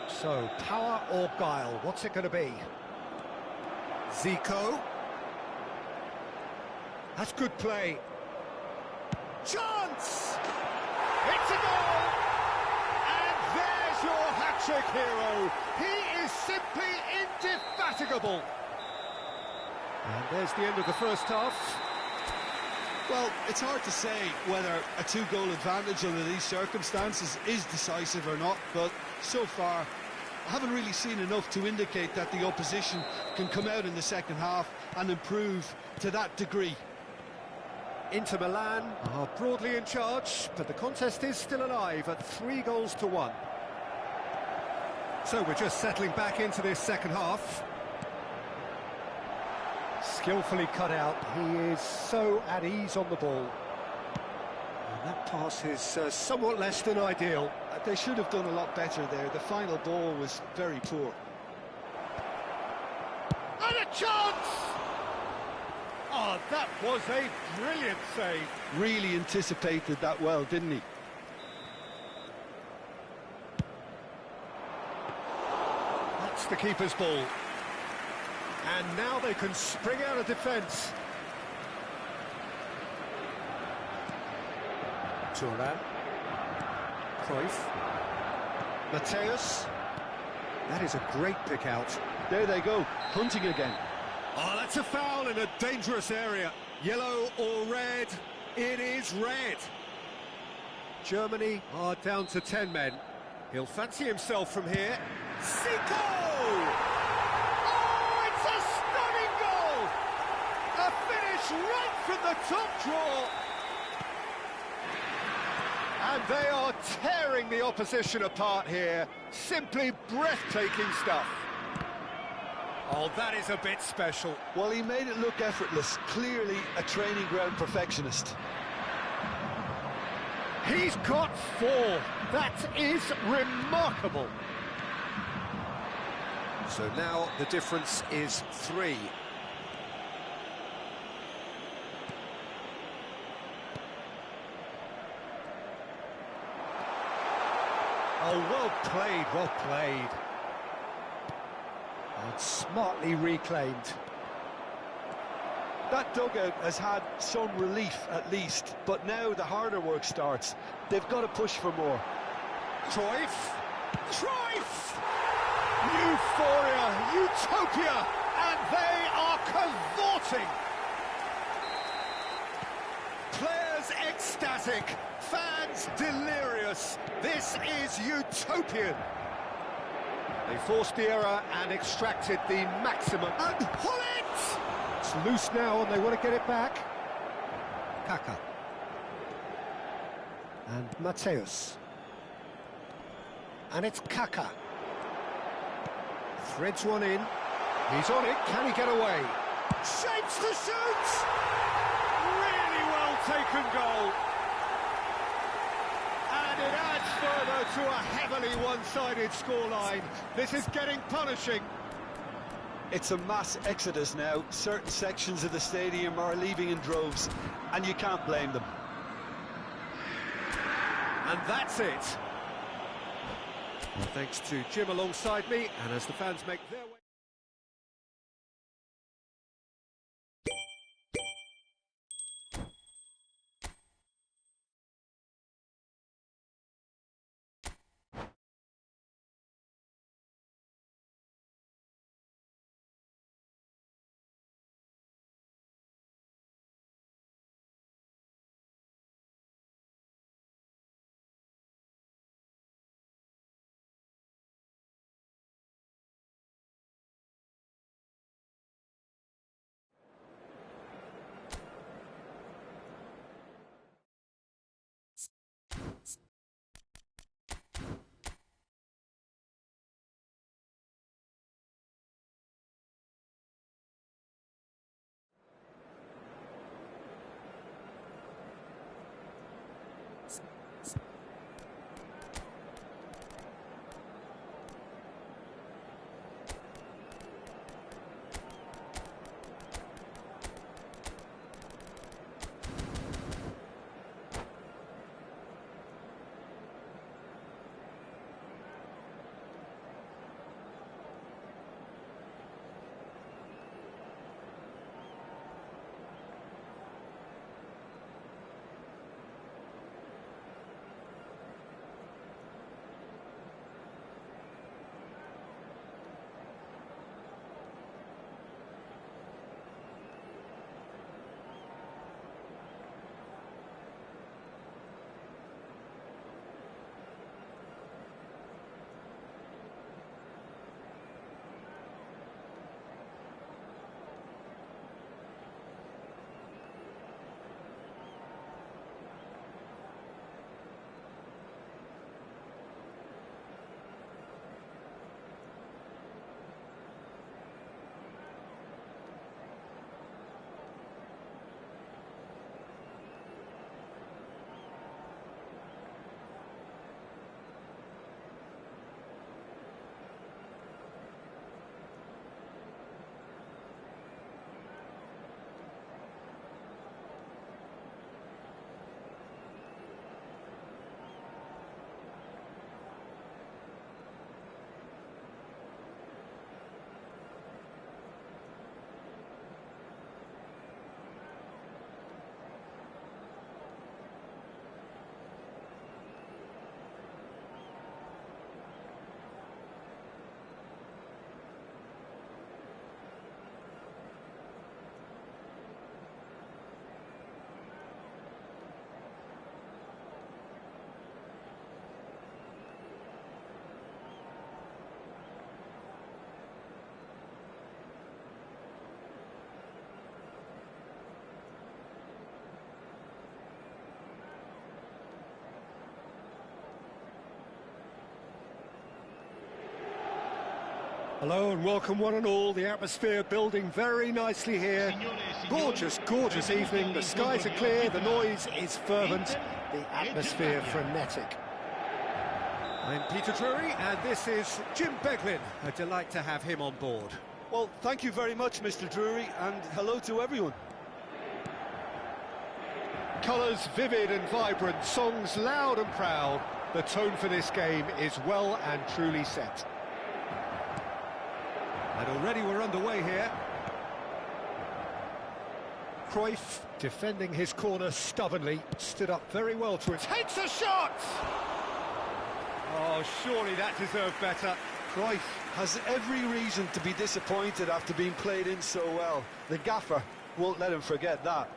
Speaker 1: So, power or guile? What's it going to be? Zico. That's good play. Chance! It's a goal! And there's your hat-trick hero. He is simply indefatigable. And there's the end of the first half.
Speaker 2: Well, it's hard to say whether a two-goal advantage under these circumstances is decisive or not, but so far I haven't really seen enough to indicate that the opposition can come out in the second half and improve to that degree.
Speaker 1: Inter Milan are broadly in charge, but the contest is still alive at 3-1. So we're just settling back into this second half. Skillfully cut out, he is so at ease on the ball. And that pass is somewhat less than ideal.
Speaker 2: They should have done a lot better there. The final ball was very poor.
Speaker 1: And a chance! Oh, that was a brilliant save.
Speaker 2: Really anticipated that well, didn't he?
Speaker 1: That's the keeper's ball. And now they can spring out of defence. Thuram. Cruyff. Mateus. That is a great pick out.
Speaker 2: There they go, hunting again.
Speaker 1: Oh, that's a foul in a dangerous area. Yellow or red? It is red. Germany are down to 10 men. He'll fancy himself from here. Zico! Oh, it's a stunning goal! A finish right from the top draw. And they are tearing the opposition apart here. Simply breathtaking stuff. Oh, that is a bit special.
Speaker 2: Well, he made it look effortless. Clearly a training ground perfectionist.
Speaker 1: He's got 4. That is remarkable. So now the difference is 3. Oh, well played, well played. And smartly reclaimed.
Speaker 2: That dugout has had some relief at least, but now the harder work starts. They've got to push for more.
Speaker 1: Cruyff! Cruyff! Euphoria, utopia, and they are cavorting. Players ecstatic, fans delirious. This is utopian. They forced the error and extracted the maximum. And Hullet! It's loose now and they want to get it back. Kaka. And Mateus. And it's Kaka. Threads one in. He's on it. Can he get away? Shapes the shoot! Really well taken goal. And it adds further to a heavily one-sided scoreline. This is getting punishing.
Speaker 2: It's a mass exodus now. Certain sections of the stadium are leaving in droves, and you can't blame them.
Speaker 1: And that's it. Well, thanks to Jim alongside me, and as the fans make their way... Hello and welcome one and all. The atmosphere building very nicely here. Gorgeous, gorgeous evening. The skies are clear, the noise is fervent, the atmosphere frenetic. I'm Peter Drury and this is Jim Beglin. A delight to have him on board.
Speaker 2: Well, thank you very much, Mr. Drury, and hello to everyone.
Speaker 1: Colours vivid and vibrant, songs loud and proud. The tone for this game is well and truly set. And already we're underway here. Cruyff, defending his corner stubbornly, stood up very well to it. Takes a shot! Oh, surely that deserved better.
Speaker 2: Cruyff has every reason to be disappointed after being played in so well. The gaffer won't let him forget that.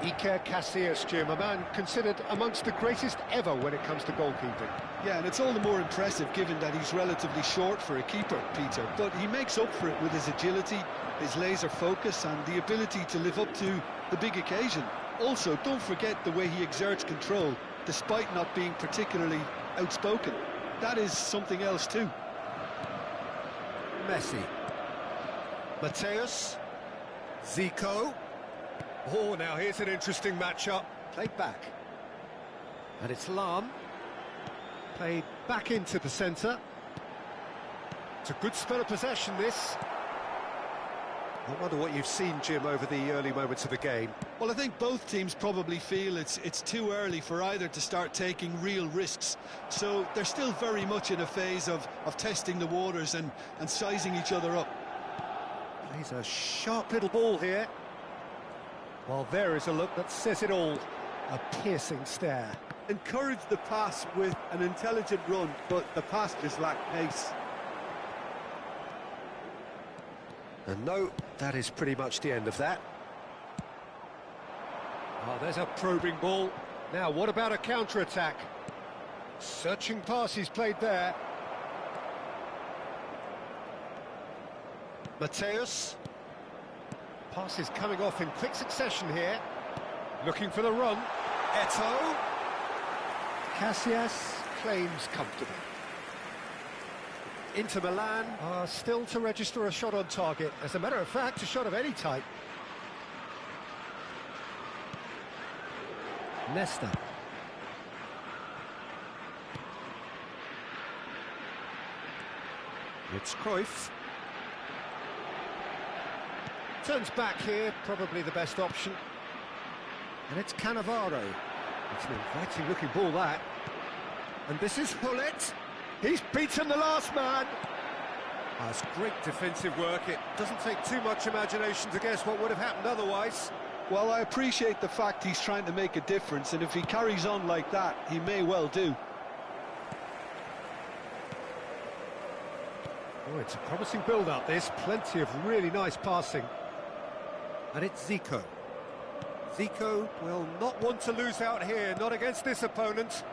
Speaker 1: Iker Casillas, Jim, a man considered amongst the greatest ever when it comes to goalkeeping.
Speaker 2: Yeah, and it's all the more impressive given that he's relatively short for a keeper, Peter. But he makes up for it with his agility, his laser focus and the ability to live up to the big occasion. Also, don't forget the way he exerts control, despite not being particularly outspoken. That is something else too.
Speaker 1: Messi. Mateus. Zico. Oh, now here's an interesting matchup. Played back. And it's Lahm. Played back into the centre. It's a good spell of possession, this. I wonder what you've seen, Jim, over the early moments of the game.
Speaker 2: Well, I think both teams probably feel it's too early for either to start taking real risks. So they're still very much in a phase of testing the waters and sizing each other up.
Speaker 1: Plays a sharp little ball here. Well, there is a look that says it all. A piercing stare.
Speaker 3: Encourage the pass with an intelligent run, but the pass just lacked pace.
Speaker 1: And no, that is pretty much the end of that. Oh, there's a probing ball. Now, what about a counter-attack? Searching pass he's played there. Mateus. Pass is coming off in quick succession here. Looking for the run. Eto'o. Casillas claims comfortably. Inter Milan are still to register a shot on target. As a matter of fact, a shot of any type. Nesta. It's Cruyff. Turns back here, probably the best option. And it's Cannavaro. It's an inviting looking ball, that. And this is Hullet. He's beaten the last man. That's great defensive work. It doesn't take too much imagination to guess what would have happened otherwise.
Speaker 2: Well, I appreciate the fact he's trying to make a difference, and if he carries on like that, he may well do.
Speaker 1: Oh, it's a promising build-up, this. Plenty of really nice passing. And it's Zico. Zico will not want to lose out here, not against this opponent.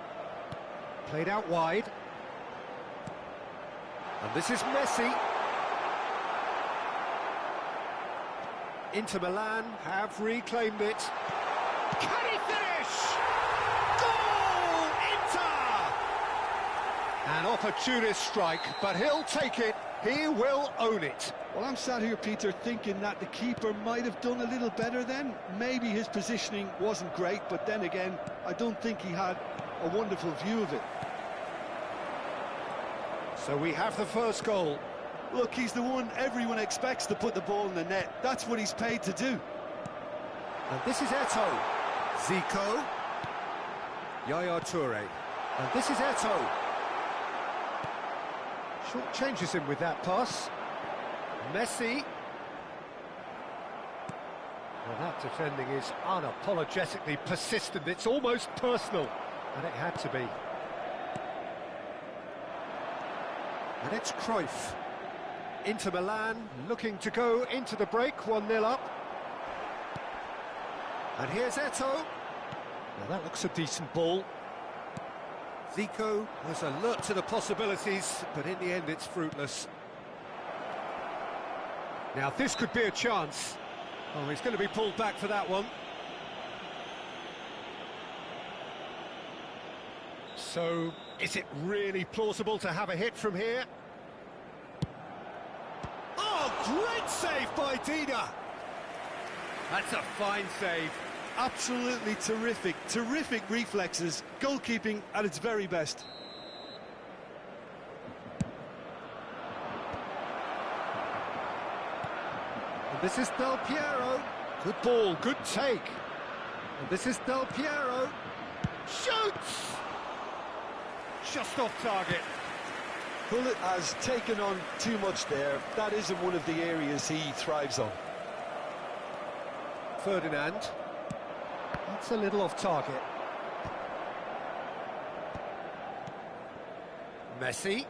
Speaker 1: Played out wide. And this is Messi. Inter Milan have reclaimed it. Can he finish? Goal! Inter! An opportunist strike, but he'll take it. He will own it.
Speaker 2: Well, I'm sat here, Peter, thinking that the keeper might have done a little better then. Maybe his positioning wasn't great, but then again, I don't think he had a wonderful view of it.
Speaker 1: So we have the first goal.
Speaker 2: Look, he's the one everyone expects to put the ball in the net. That's what he's paid to do.
Speaker 1: And this is Eto'o. Zico. Yaya Toure. And this is Eto'o. Short changes him with that pass. Messi. Well, that defending is unapologetically persistent. It's almost personal. And it had to be. And it's Cruyff. Inter Milan looking to go into the break, 1-0 up. And here's Eto'o. Now that looks a decent ball. Zico was alert to the possibilities, but in the end it's fruitless. Now this could be a chance. Oh, he's going to be pulled back for that one. So, is it really plausible to have a hit from here? Oh, great save by Dida!
Speaker 3: That's a fine save.
Speaker 2: Absolutely terrific, terrific reflexes, goalkeeping at its very best.
Speaker 1: And this is Del Piero. Good ball, good take. And this is Del Piero. Shoots! Just off target.
Speaker 2: Hullet has taken on too much there. That isn't one of the areas he thrives on.
Speaker 1: Ferdinand. That's a little off target. Messi.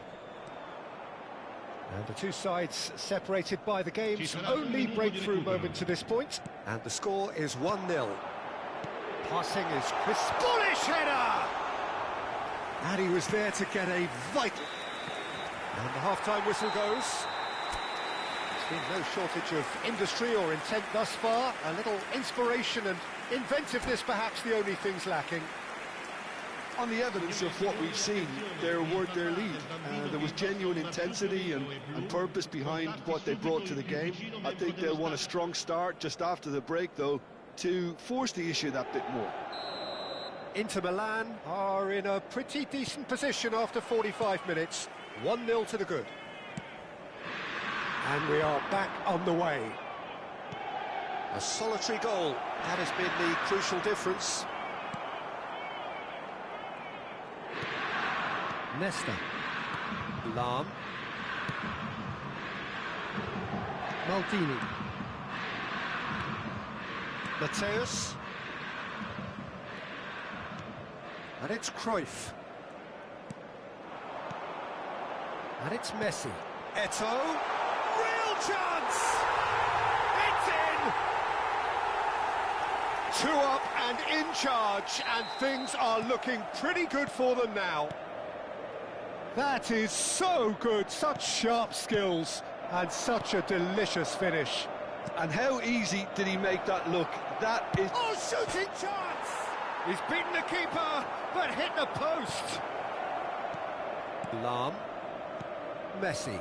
Speaker 1: And the two sides separated by the game's only breakthrough moment to this point. And the score is 1-0. Passing is Chris. Bullish header! And he was there to get a vital. And the half-time whistle goes. There's been no shortage of industry or intent thus far. A little inspiration and inventiveness, perhaps the only things lacking.
Speaker 2: On the evidence of what we've seen, they're worth their lead. There was genuine intensity and purpose behind what they brought to the game. I think they'll want a strong start just after the break, though, to force the issue that bit more.
Speaker 1: Inter Milan are in a pretty decent position after 45 minutes. 1-0 to the good. And we are back on the way. A solitary goal. That has been the crucial difference. Nesta. Lahm. Maldini. Mateus. And it's Cruyff. And it's Messi. Eto'o. Real chance! It's in! 2 up and in charge, and things are looking pretty good for them now. That is so good, such sharp skills, and such a delicious finish.
Speaker 2: And how easy did he make that look? That is...
Speaker 1: Oh, shooting chance! He's beaten the keeper, but hit the post. Lahm. Messi.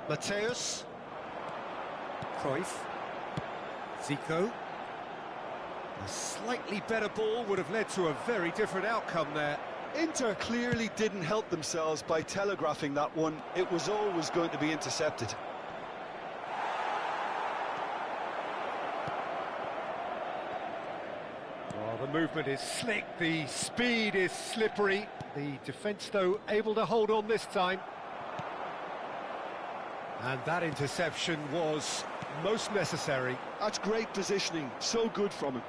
Speaker 1: Mateus. Cruyff. Zico. A slightly better ball would have led to a very different outcome there.
Speaker 2: Inter clearly didn't help themselves by telegraphing that one. It was always going to be intercepted.
Speaker 1: Well, the movement is slick, the speed is slippery. The defence, though, able to hold on this time. And that interception was most necessary.
Speaker 2: That's great positioning, so good from him.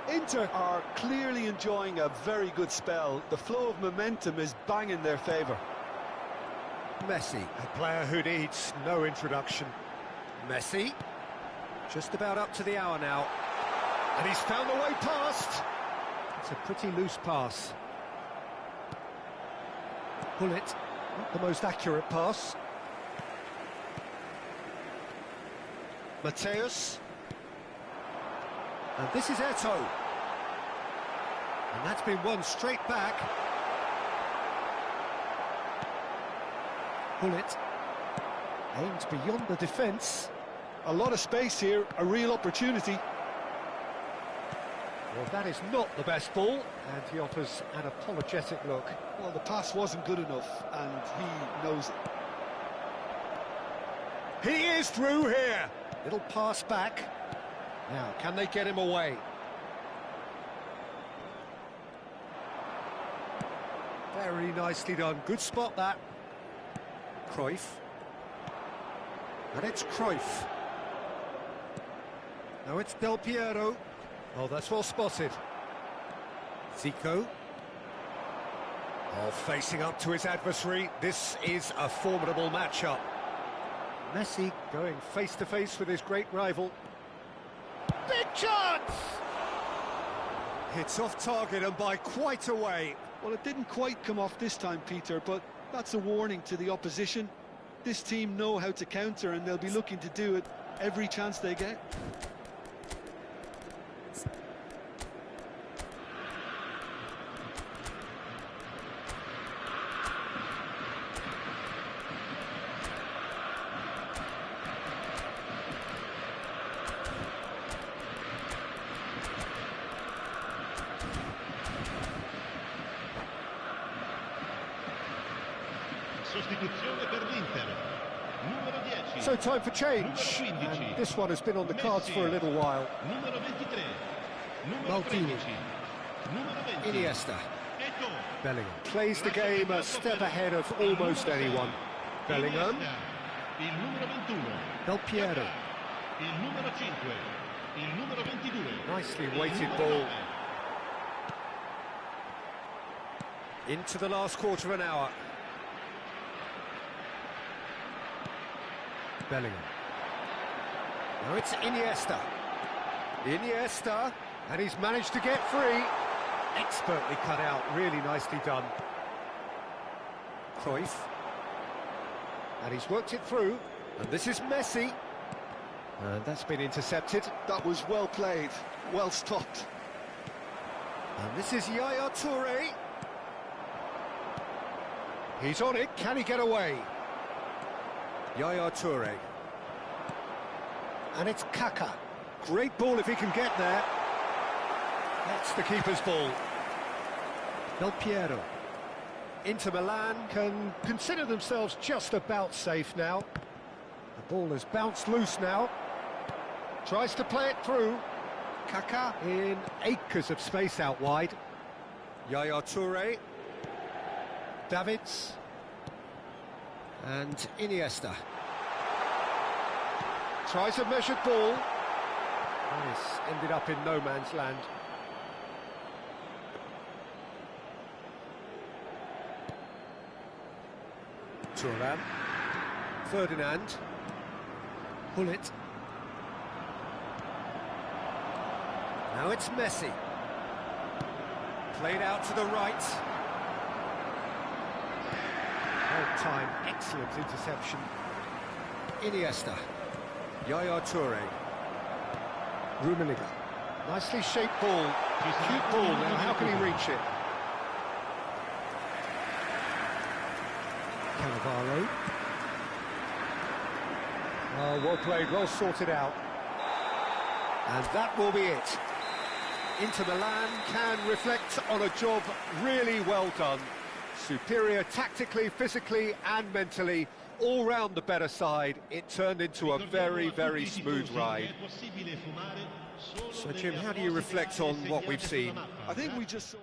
Speaker 2: Inter are clearly enjoying a very good spell. The flow of momentum is bang in their favour.
Speaker 1: Messi, a player who needs no introduction. Messi, just about up to the hour now. And he's found the way past. It's a pretty loose pass. Bullet, not the most accurate pass. Mateus. And this is Eto'o. And that's been won straight back. Bullet. Aims beyond the defence.
Speaker 2: A lot of space here, a real opportunity.
Speaker 1: Well, that is not the best ball, and he offers an apologetic look.
Speaker 2: Well, the pass wasn't good enough, and he knows it.
Speaker 1: He is through here. Little pass back. Now, can they get him away? Very nicely done. Good spot, that. Cruyff. And it's Cruyff. Now it's Del Piero. Oh, that's well spotted. Zico. Oh, facing up to his adversary. This is a formidable matchup. Messi going face-to-face with his great rival. Big chance! It's off target and by quite a way.
Speaker 2: Well, it didn't quite come off this time, Peter, but that's a warning to the opposition. This team know how to counter, and they'll be looking to do it every chance they get.
Speaker 4: Sostituzione per l'Inter. Numero 10.
Speaker 1: So time for change. And this one has been on the cards for a little while.
Speaker 4: Numero 23. Numero
Speaker 1: Maldini.
Speaker 4: 13. Numero 20.
Speaker 1: Iniesta.
Speaker 4: Eto'o.
Speaker 1: Bellingham plays the game a step ahead of almost anyone. Bellingham.
Speaker 4: Il numero 21.
Speaker 1: Del Piero.
Speaker 4: Il numero 5. Il numero 22.
Speaker 1: Nicely weighted ball. Into the last quarter of an hour. Bellingham. Now it's Iniesta. Iniesta. And he's managed to get free. Expertly cut out, really nicely done. Cruyff. And he's worked it through. And this is Messi. And that's been intercepted.
Speaker 2: That was well played, well stopped.
Speaker 1: And this is Yaya Toure. He's on it, can he get away? Yaya Toure. And it's Kaka. Great ball if he can get there. That's the keeper's ball. Del Piero. Inter Milan can consider themselves just about safe now. The ball has bounced loose now. Tries to play it through. Kaka in acres of space out wide. Yaya Toure. Davids. And Iniesta. Tries a measured ball. And it's ended up in no man's land. Thuram. Ferdinand. Gullit. Now it's Messi. Played out to the right. Well time, excellent interception. Iniesta. Yaya Toure. Rummenigge. Nicely shaped ball. Cute ball now, how can he reach it? Cannavaro. Oh, well played, well sorted out. And that will be it. Inter Milan can reflect on a job really well done. Superior tactically, physically and mentally. All round the better side, it turned into a very, very smooth ride. So Jim, how do you reflect on what we've seen?
Speaker 2: I think we just saw...